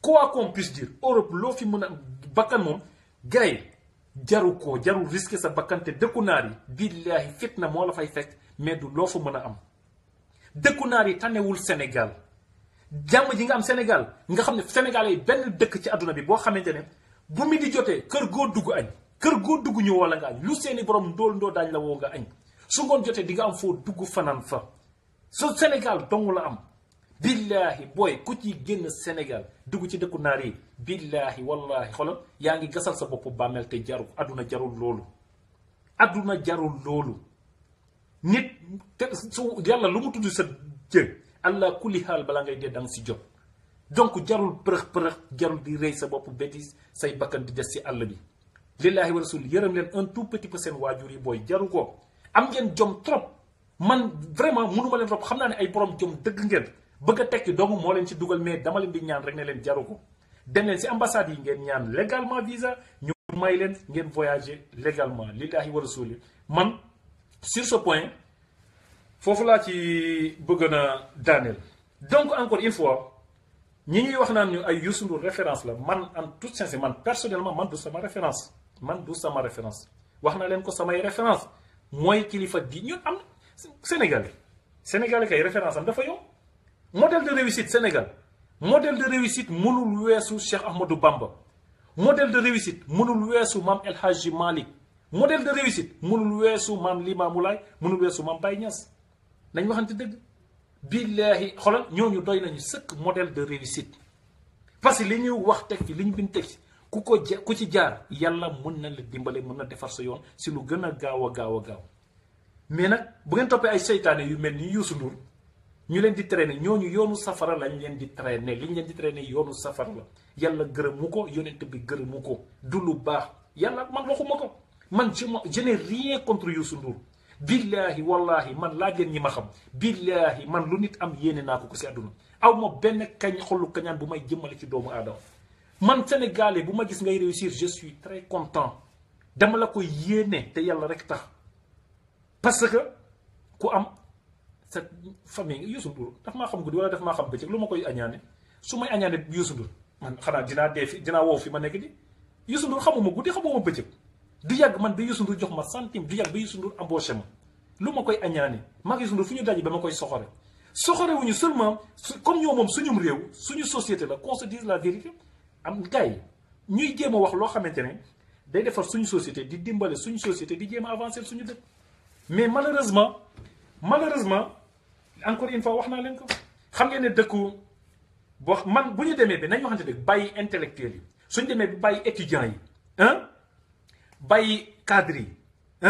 quoi qu'on puisse dire Europe loo fi mën a bakkan moom gars yi jaru ko jarul risqué sa bakkante dëkku naar yi billaahi fitna moo la fay fekk mais du loo fa mën a am dëkku naar yi tanewul Sénégal jàmm ji nga am Sénégal nga xam ne Sénégal yi benn dëkk ci àdduna bi boo xamante ne bu mi di jotee kër goo dugg añ kër goo dugg ñu woo la nga añ lu seeni borom ndoo daañ la woo nga añ su ngoon jotee di nga am foo dugg fanaan fa su Sénégal dong la am billaahi booy ku ci génn Sénégal dugg ci dëkku naar yi billaahi wallaahi xoolal yaa ngi gasal sa bopp bàmmeel te jaru adduna jarul loolu adduna jarul loolu nit te su yàlla lu mu tudd sa jë allah kulli xaal balaa ngay dee danga si jot donc jarul përëx jarul di rëy sa bopp bétis say bakkan di des si àll bi lillaahi wa rasul yërëm leen un tout petit peu seen waajur yi booy jaru ko am ngeen jom trop man vraiment mënuma leen rob xam naa ne ay borom jom dëgg ngeen bëgg a tekki doomu moo leen ci dugal mais dama leen di ñaan rek ne leen jaru ko dem leen si ambassade yi ngeen ñaan légalement visa ñu may leen ngeen voyager légalement lillaahi wa rasul man sur ce point foofu laa ci bëgg na daaneel donc encore une fois ñi ñuy wax naan ñu ay Youssou Ndour référence la man en toute sincérité man personnellement man du sama référence wax na leen ko samay référence mooy kilifa di ñun am Sénégalais kay référence am dafa yow modèle de réussite Sénégal modèle de réussite mënul weesu Cheikh Ahmadou Bamba modèle de réussite mënul weesu maam El Hadji Malick modèle de réussite mënul weesu maam Limamou Laye mënul weesu maam Baye Niass nañ waxante dëgg billaahi xoolal ñooñu doy nañu sëkk modèle de réussite parce que li ñuy wax teg ci li ñu bind teg ci ku ci jaar yàlla mën na la dimbale mën na defar sa yoon si lu gën a gaaw a gaaw a gaaw mais nag bu ngeen toppee ay seytaane yu mel ni Youssou Ndour ñu leen di traîner ñooñu yoonu safara lañ leen di traîner li ñu leen di traîner yoonu safara la yàlla gërëmu ko yonent bi gërëmu ko du lu baax yàlla man waxuma ko man je n'ai rien contre Youssou Ndour billahi wallahi man laaj leen ñi ma xam billahi man lu nit am yéene naa ko si àdduna aw ma benn xollu kañaan bu may jëmmale ci doomu aadama man sénégalais bu ma gis ngay réussir je suis très content dama la ko yéene te yàlla rek tax parce que ku am sa famille Youssou Ndour daf maa xam guddi wala daf maa xam bëccëg lu ma koy añaane su may añaane Youssou Ndour man xanaa dinaa woo fi ma nekk di Youssou Ndour xamuma guddi xamuma bëccëg du yàgg man ba Youssou Ndour jox ma centime du yàgg ba Youssou Ndour embauché ma lu ma koy añaane maag Youssou Ndour fu ñu daje ba ma koy soxore wuñu seulement comme ñoo moom suñum réew suñu société la qu'on se dise la vérité am gars yi ñuy jéem a wax loo xamante ne day defar suñu société di dimbale suñu société di jéem a avancer suñu dëkk mais malheureusement encore une fois wax naa leen ko xam ngeen ne dëkku boo man bu ñu demee bi nañ waxante dëgg bàyyi intellectuels yi suñu demee bi bàyyi étudiants yi bàyyi cadres yi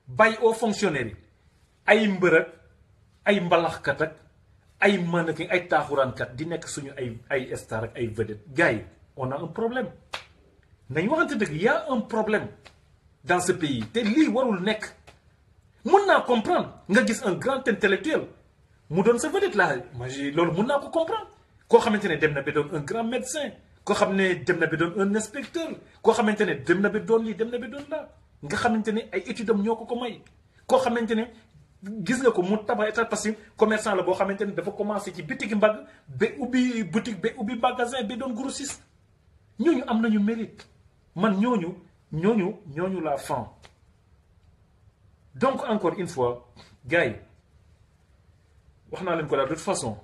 bàyyi hauts fonctionnaires yi ay mbër ay mbalaxkat ak ay mannequin ay taaxuraankat di nekk suñu ay star ak ay vedette gars yi on a un problème nañ waxante dëgg y a un problème dans ce pays te lii warul nekk mun naa comprendre nga gis un grand intellectuel mu doon sa vedette la loolu mun naa ko comprendre koo xamante ne dem na ba doon un grand médecin koo xam ne dem na ba doon un inspecteur koo xamante ne dem na ba doon lii dem na ba doon laa nga xamante ne ay études am ñoo ko may koo xamante ne gis nga ko mu tabax état parce que commerçant la boo xamante ne dafa commencé ci bitik mbagg ba ubbi boutique ba ubbi magasin ba doon grossiste ñooñu am nañu mérite man ñooñu la fan donc encore une fois gars yi wax naa leen ko daal de toute façon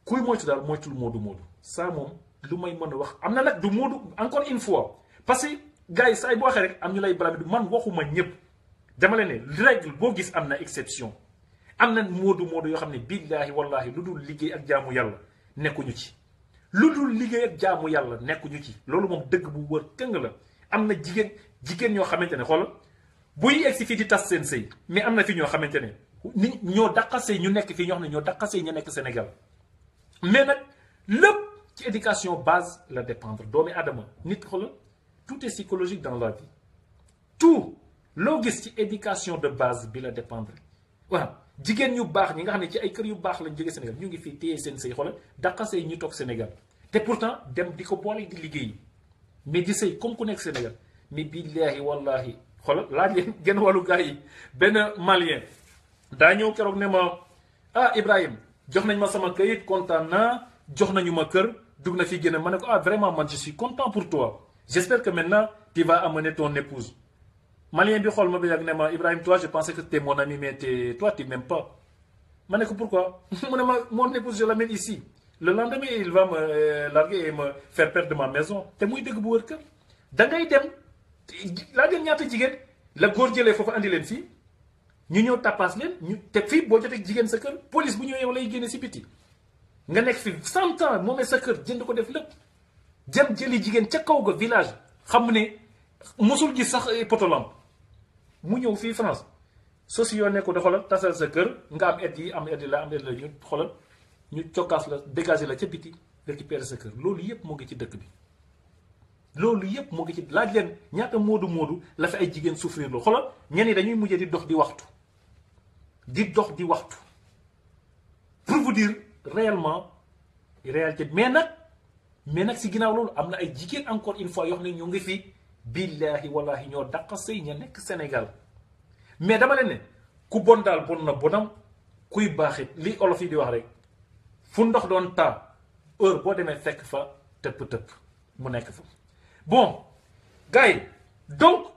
kuy moytu daal moytul moodu ça moom lu may mën a wax am na nag du moodu encore une fois parce que gars yi saa yi boo waxee rek am ñu lay blâmer du man waxuma ñëpp dama leen ne règle boo gis am na exception am na moodu yoo xam ne billaahi wallahi lu dul liggéey ak jaamu yàlla nekkuñu ci lu dul liggéey ak jaamu yàlla nekkuñu ci loolu moom dëgg bu wër këng la am na jigéen ñoo xamante ne xoolal buy egsi fii di tas seen sëy mais am na fi ñoo xamante ne ni ñoo daqasee ñu nekk fii ñoo xam ne ñoo daqasee ñu nekk Sénégal mais nag lépp ci éducation base la dépendre doomi adama nit xoolal tout est psychologique dans la vie tout loo gis ci éducation de base bi la dépendre waaw jigéen ñu baax ñi nga xam ne ci ay kër yu baax lañ jóge Sénégal ñu ngi fii téye seen sëy xoolal daqasee ñu toog Sénégal te pourtant dem di ko boole di liggéey mais di sëy comme ku nekk Sénégal mais billaahi wallahi xoolal laaj leen genn wàllu gars yi benn malien daa ñëw keroog ne ma Ibrahim jox nañ ma sama kayit kontaan naa jox nañu ma kër dugg na fii génn ma ne ko vraiment man je suis content pour toi j'espère que maintenant tu vas amener ton épouse malien bi xool ma ba yàgg ne ma Ibrahim toi je pensais que t'es mon ami mais toi tu m'aimes pas ma ne ko pourquoi mu ne ma mon épouse je l'amène ici le lendemain il va me larguer et me faire perdre ma maison te muy dëgg bu wër kër da ngay dem laa dem ñaata jigéen la góor jëlee foofu andi leen fii ñu ñëw tappaas leen ñu te fii boo jotee jigéen sa kër police bu ñëwee yow lay génne si biti nga nekk fi 100 ans moomee sa kër jënd ko def lépp jëm jëli jigéen ca kaw ga village xam ne mosul gis sax potolamp mu ñëw fii France socio ne ko da xoolal tasal sa kër nga am aide yi am aide la ñu xoolal ñu cokkaas la dégager la ca biti récupérer sa kër loolu yëpp moo ngi ci dëkk bi loolu yëpp moo ngi ci laaj leen ñaata moodu la fi ay jigéen souffrir loo xoolal ñenn ñi dañuy mujjee di dox di waxtu pour vous dire réellement réalité mais nag si ginnaaw loolu am na ay jigéen encore une fois yoo xam ne ñoo ngi fi billaahi wallahi ñoo dàq sëy ña nekk Sénégal mais dama leen ne ku bon daal bon na bonam kuy baaxit li olof yi di wax rek fu ndox doon taa heure boo demee fekk fa tëpp mu nekk fa bon gars yi donc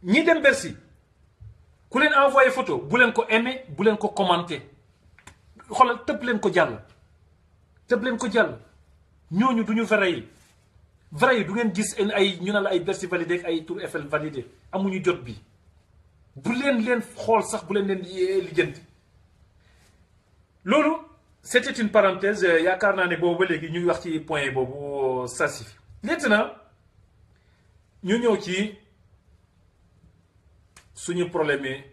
ñi dem Bercy ku leen envoyé photo bu leen ko aimé bu leen ko commenté xoolal tëb leen ko jàll ñooñu duñu vrai yi vrai du ngeen gis ay ñu ne la ay Bercy validé ak ay Tour Eiffel validé amuñu jot bi bu leen xool sax bu leen lijjanti loolu c'était une parenthèse yaakaar naa ne boobu ba léegi ñu ngi wax ci point boobu ça suffit. Maintenant ñu ñëw ci suñu problème yi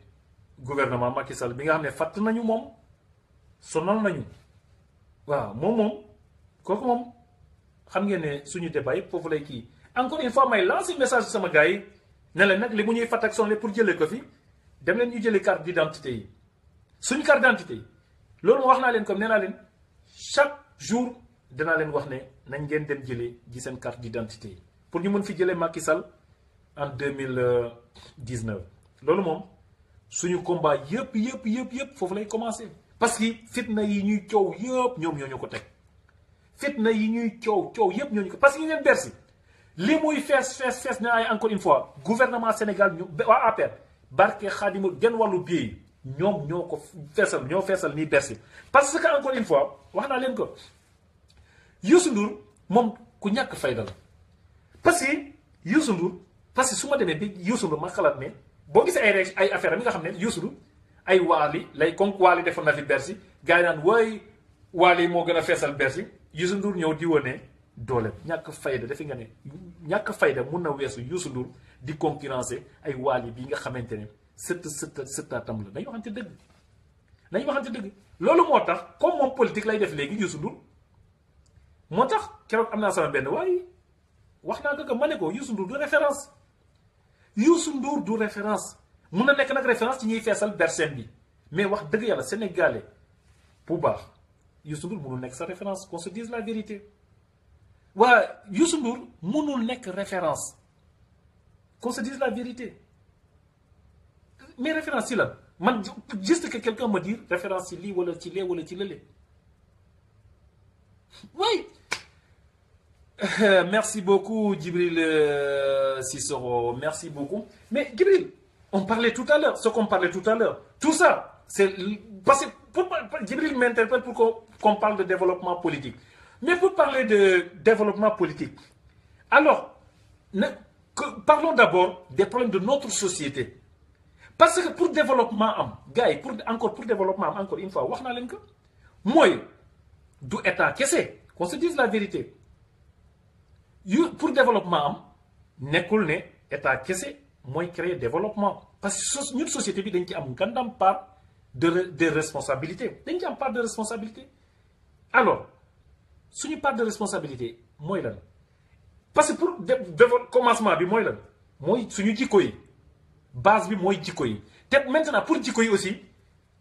gouvernement Macky Sall bi nga xam ne fàtt nañu moom sonal nañu waaw moom kooku moom xam ngeen ne suñu débat yëpp foofu lay kii encore une fois may lancer message sama gars yi ne leen nag li mu ñuy fàtt ak sonle pour jëlee ko fi dem leen ñu jëlee carte d'identité yi suñu carte d'identité yi loolu moo wax naa leen comme nee naa leen chaque jour danaa leen wax ne nañ ngeen dem jëlee ji seen carte d'identité yi pour ñu mën fi jëlee Macky Sall en 2019 loolu moom suñu combat yëpp foofu lay commencer parce que fitna yi ñuy coow yëpp ñoom ñoo ñu ko teg fitna yi ñuy coow yëpp ñoo ñu ko parce que ñu ngeen Bercy li muy fees ne ay encore une fois gouvernement Sénégal ñu waa APR barke Xaadimu genn wàllu biir yi ñoom ñoo ko feesal nii Bercy parce que encore une fois wax naa leen ko Youssou Ndour moom ku ñàkk fayda la parce que Youssou Ndour parce que su ma demee bi Youssou Ndour ma xalaat ne boo gisee ay affaire am yi nga xam ne Youssou Ndour ay waali lay comme waali defoon na fi Bercy gars yi naan wooy waali moo gën a feesal Bercy Youssou Ndour ñëw di wone dooleem ñàkk fayda defe nga ne ñàkk fayda mun na weesu Youssou Ndour di concurrencer ay waali bi nga xamante ne sëttaatam la nañu waxante dëgg loolu moo tax comme moom politique lay def léegi Youssou Ndour moo tax keroog am naa sama benn waaye wax naa ko ma ne ko Youssou Ndour du référence mun na nekk nag référence ci ñuy feesal Bercy bi mais wax dëgg yàlla sénégalais bu baax Youssou Ndour mënul nekk sa référence qu'on se dise la vérité waa Youssou Ndour mënul nekk référence qu'on se dise la vérité mais référence ci la man juste que quelqu'un me dire référence ci lii wala ci lee wala ci lële oui. Merci beaucoup Djibril Sissoko, merci beaucoup. Mais Djibril, on parlait tout à l'heure, ce qu'on parlait tout à l'heure, tout ça, c'est parce que Djibril m'interpelle pour qu'on parle de développement politique. Mais pour parler de développement politique, alors, parlons d'abord des problèmes de notre société. Parce que pour développement, gars, pour développement, encore une fois, moi, du état, qu'est-ce que qu'on se dise la vérité. Pour développement nekkul ne état kese mooy créer développement parce que ñun société bi dañ ci am ngandam part de responsabilité dañ ci am part de responsabilité alors suñu part de responsabilité mooy lan parce que pour commencement bi mooy lan mooy suñu jikko yi base bi mooy jikko yi te maintenant pour jikko yi aussi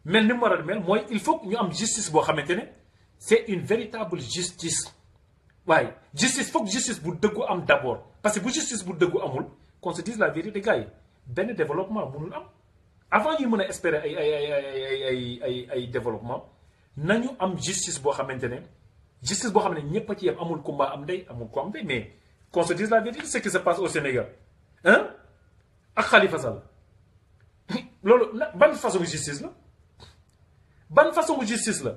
mel ni mu war a mel mooy il faut ñu am justice boo xamante ne c'est une véritable justice. waaye justice foog justice bu dëggu am d'abord parce que bu justice bu dëggu amul qu'on se dise la vérité gars yi benn développement mënul am avant ñuy mën a espérer ay développement nañu am justice boo xamante ne justice boo xam ne ñëpp a ci yem amul kumba am ndey amul ko am ndey mais qu'on se dise la vérité ce qui se passe au Sénégal ak Khalifa Sall loolu ban façon justice la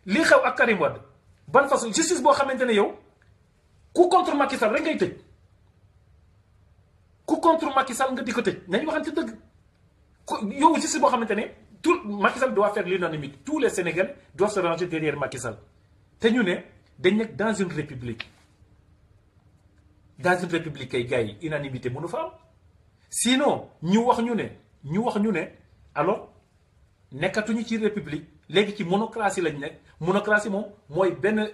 li xew ak Karim Wade ban façon justice boo xamante ne yow ku contre Macky Sall rek ngay tëj ku contre Macky Sall nga di ko tëj nañu waxante dëgg yow justice boo xamante ne tout Macky Sall doit faire l'unanimité tous les Sénégalais doivent se ranger derrière Macky Sall te ñu ne dañ nekk dans une république kay gars yi unanimité mënu fa am sinon ñu wax ñu ne alors nekkatuñu ci république léegi ci monocratie lañ nekk monocratie moom mooy benn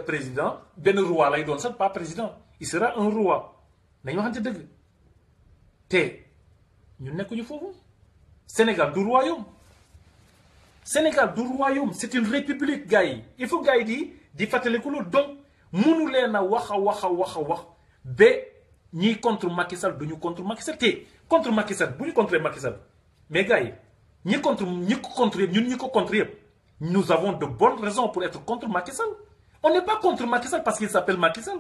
président benn roi lay doon sax pas président il sera un roi nañu waxante dëgg te ñu nekkuñu foofu Sénégal du royaume c'est une république gars yi il faut gars yi di fàttaliku loolu donc mënu leen a wax ba ñiy contre Macky Sall duñu contre Macky Sall te contre Macky Sall bu ñu contre Macky Sall mais gars yi ñi ko contre yëpp nous avons de bonnes raisons pour être contre Macky Sall. On n'est pas contre Macky Sall parce qu'il s'appelle Macky Sall.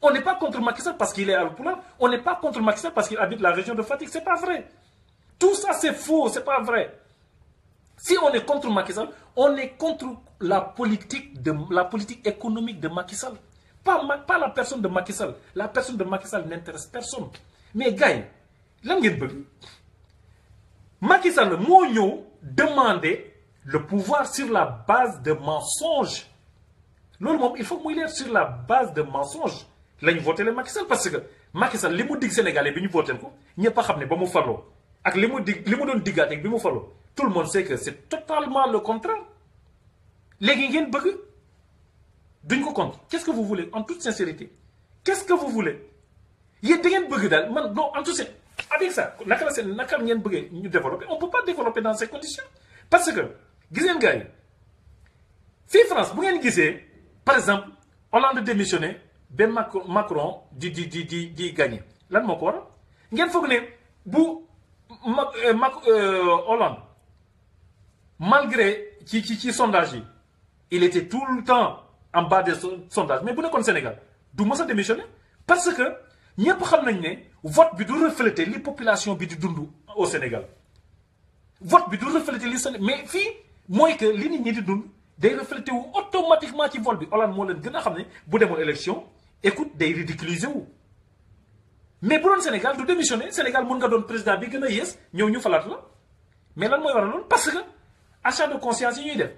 On n'est pas contre Macky Sall parce qu'il est à l'opoulant. On n'est pas contre Macky Sall parce qu'il habite la région de Fatick. C'est pas vrai. Tout ça c'est faux, c'est pas vrai. Si on est contre Macky Sall, on est contre la politique économique de Macky Sall. pas la personne de Macky Sall. La personne de Macky Sall n'intéresse personne. Mais gars, lan ngeen bëgg Macky Sall moo ñëw demander le pouvoir sur la base de mensonges. Loolu moom il faut muy leer, sur la base de mensonges lañ voté le Macky Sall, parce que Macky Sall li mu dig Sénégalais bi ñu voté ko ñëpp a xam ne ba mu faloo ak li mu doon diggaat ak bi mu faloo tout le monde sait que c'est totalement le contraire. Léegi ngeen bëgg duñ ko compte. Qu'est-ce que vous voulez en toute sincérité? Qu'est-ce que vous voulez? Yéen da ngeen bëgg daal man non en tout cas avec ça naka ngeen bëggee ñu développer? On peut pas développer dans ces conditions, parce que gis ngeen gars yi fii France bu ngeen gisee par exemple Hollande démissionné ba Macron di gagné lan moo ko waral? ngeen foog ne bu Hollande malgré ci sondage yi il était tout le temps en bas des sondages, mais bu nekkoon Sénégal du mës a démissionné, parce que ñëpp xam nañ ne vote bi du refléter li population bi di dund au Sénégal. Vote bi du refléter li Sénégal, mais fii mooy que li nit ñi di dund day refléter wu automatiquement ci vote bi. Hollande moo leen gën a xam ne bu demoon élection écoute day ridiculiser wu. mais bu doon Sénégal du démissionné. Sénégal mun nga doon président bi gën a yées ñëw ñu falaat la. mais lan mooy waral loolu? parce que achat de conscience yi ñuy def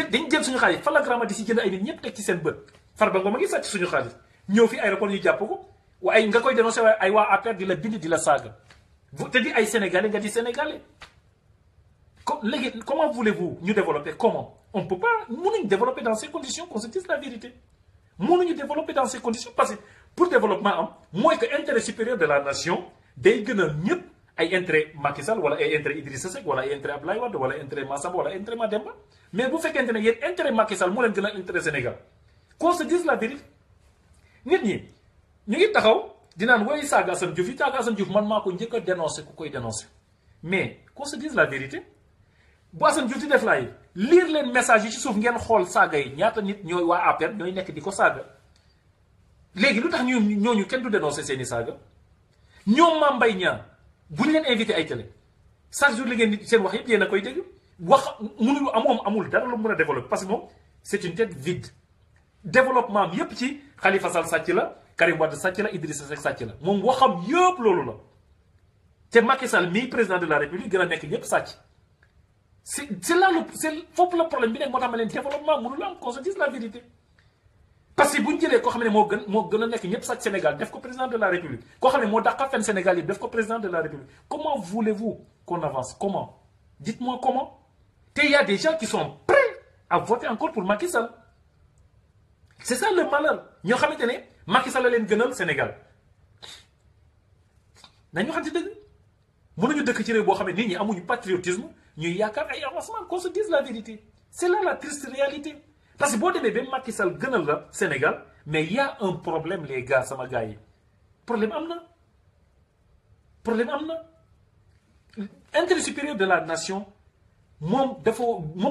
dañ jël suñu xaalis flagrant di si jënd ay nit ñëpp teg ci seen bët. Farba Ngom a ngi sàcc suñu xaalis ñëw fi aéroport ñu jàpp ko waaye nga koy dénoncé waaye ay waa APR di la bind di la saaga te di ay sénégalais nga di sénégalais. Léegi comment voulez-vous ñu développer? Comment? On ne peut pas mënuñ développer dans ces conditions, qu'on se dise la vérité. Mënuñu développer dans ces conditions parce que pour développement am mooy que intérêt supérieur de la nation day gën a ñëpp ay intérêt Macky Sall wala ay intérêt Idrissa Seck wala ay intérêt Abdoulaye Wade wala intérêt Massamba wala intérêt Mademba. mais bu fekkente ne yéen intérêt Macky Sall moo leen gën a intérêt Sénégal, qu'on se dise la vérité. nit ñi ñu ngi taxaw dinaan woy saaga Assane Diouf yi saaga Assane Diouf man maa ko njëkk a dénoncé ku koy dénoncé, mais qu'on se dise la vérité. bu Assane Diouf di def laay lire leen message yi ci suuf ngeen xool saaga yi ñaata nit ñooy waa APR ñooy nekk di ko saaga. léegi lu tax ñooñu kenn du dénoncé seeni saaga? ñoom Mame Mbaye Niang bu ñu leen invité ay télé chaque jour li ngeen seen wax yëpp yéen a koy dégg wax mënul amul dara lu mën a développer parce que moom c'est une tête vide. développement am yëpp ci Khalifa Sall sàcc la, Karim Wade sàcc la, Idrissa Seck sàcc la, moom waxam yëpp loolu la. te Macky Sall mii président de la République gën a nekk ñëpp sàcc. c'est là foofu le problème bi nekk moo tax ma leen développement mënul am, qu'on se dise la vérité. parce que bu ñu jëlee koo xam ne moo gën a nekk ñëpp sàcc Sénégal def ko président de la République, koo xam ne moo dàqa fen Sénégal yi def ko président de la République, comment voulez-vous qu'on avance? Comment? Dites-moi comment. te il y a des gens qui sont prêts à voter encore pour Macky Sall. c'est ça le malheur. ñoo xamante ne Macky Sall la leen gënal Sénégal. nañu waxante dëgg mënuñu dëkk ci réew boo xam ne nit ñi amuñu patriotisme ñuy yaakaar ay avancement, qu'on se dise la vérité. c'est là la triste réalité. parce que boo demee ba Macky Sall gënal la Sénégal, mais il y a un problème les gars, sama gars yi. problème am na. intérêt supérieur de la nation moom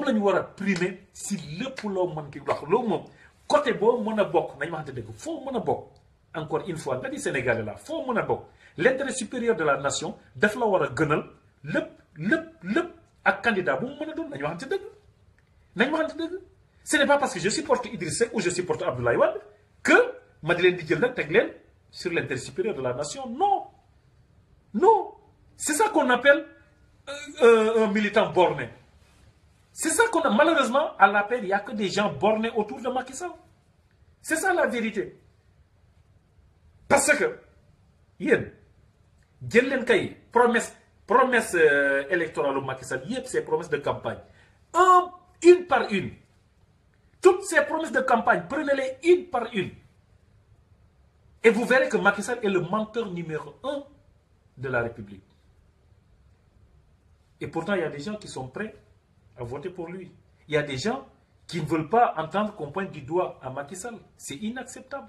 la ñu war a primer si lépp loo mën ki wax loolu moom côté boo mën a bokk nañu waxante dëgg foo mën a bokk. encore une fois nga di Sénégalais la foo mën a bokk l'intérêt supérieur de la nation daf la war a gënal lépp ak candidat bu mu mën a doon. nañu waxante dëgg. ce n'est pas parce que je supporte Idriss Seck ou je supporte Abdoulaye Wade que ma di leen di jël nag teg leen sur l'intérêt supérieur de la nation. non c'est ça qu'on appelle un militant borné. c'est ça qu'on a. Malheureusement à l'appel il y a que des gens bornés autour de Macky Sall. c'est ça la vérité. parce que yéen jël leen kay promesse électorale u Macky Sall yëpp ces promesses de campagne une par une. toutes ces promesses de campagne, prenez-les une par une. Et vous verrez que Macky Sall est le menteur numéro 1 de la République. Et pourtant, il y a des gens qui sont prêts à voter pour lui. Il y a des gens qui ne veulent pas entendre qu'on pointe du doigt à Macky Sall. C'est inacceptable.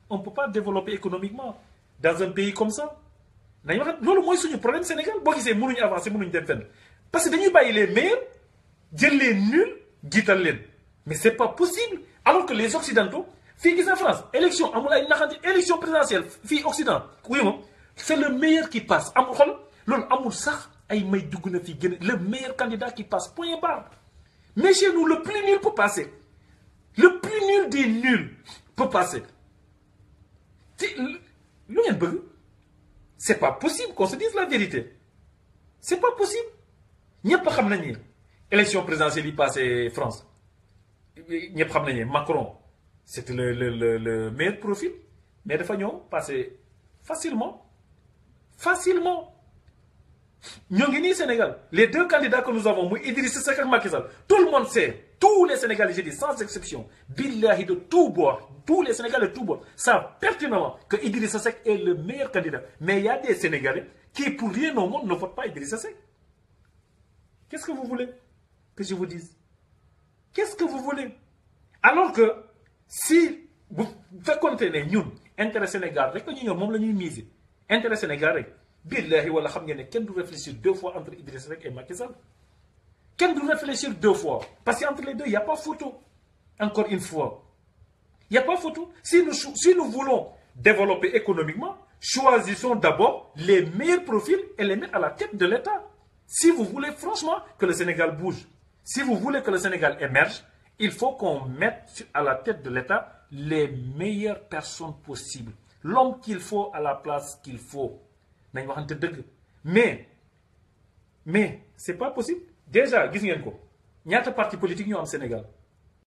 On ne peut pas développer économiquement dans un pays comme ça. C'est le problème Sénégal. Bon, c'est mënuñu avancer, mënuñu dem fenn. Parce que dañuy bàyyi les meilleurs, jël les nuls, jiital leen. Mais c'est pas possible. Alors que les Occidentaux, fii gis na France, élection amul ay naxante, élection présidentielle fii Occident, oui moom c'est le meilleur qui passe. amul xol loolu amul sax ay may dugg na fii gën le meilleur candidat qui passe, point barre. Mais chez nous le plus nul peut passer. Le plus nul des nuls peut passer. C'est pas possible qu'on se dise la vérité. C'est pas possible. Ñepp xam nañ ni élection présidentielle yi passé France. Ñepp xam nañ ni Macron, c'était le meilleur profil. Mais dafa ñëw passé facilement. Facilement. Ñoo ngi nii Sénégal. Les deux candidats que nous avons, Idrissa Seck et Macky Sall, tout le monde sait, tous les Sénégalais, je dis sans exception, billahi de tout bord, tous les Sénégalais de tout bord, savent pertinemment que Idrissa Seck est le meilleur candidat. Mais il y a des Sénégalais qui, pour rien au monde, ne votent pas Idrissa Seck. Qu'est-ce que vous voulez que je vous dise? Qu'est-ce que vous voulez? Alors que, si vous faites compter nous, intérêt Sénégal, rek ñu ñëw moom la ñuy miser. Intérêt Sénégal rek. Billahi wala xam ngeen ne kenn du réfléchir deux fois entre Idrissa Seck et Macky Sall. Kenn du réfléchir deux fois. Parce qu'entre les deux, il n'y a pas photo. Encore une fois. Il n'y a pas photo. Si nous voulons développer économiquement, choisissons d'abord les meilleurs profils et les mettre à la tête de l'État. Si vous voulez franchement que le Sénégal bouge, si vous voulez que le Sénégal émerge, il faut qu'on mette à la tête de l'État les meilleures personnes possibles. L'homme qu'il faut à la place qu'il faut. Mais c'est pas possible. Déjà, gis ngeen ko ñaata parti politique ñoo am Sénégal.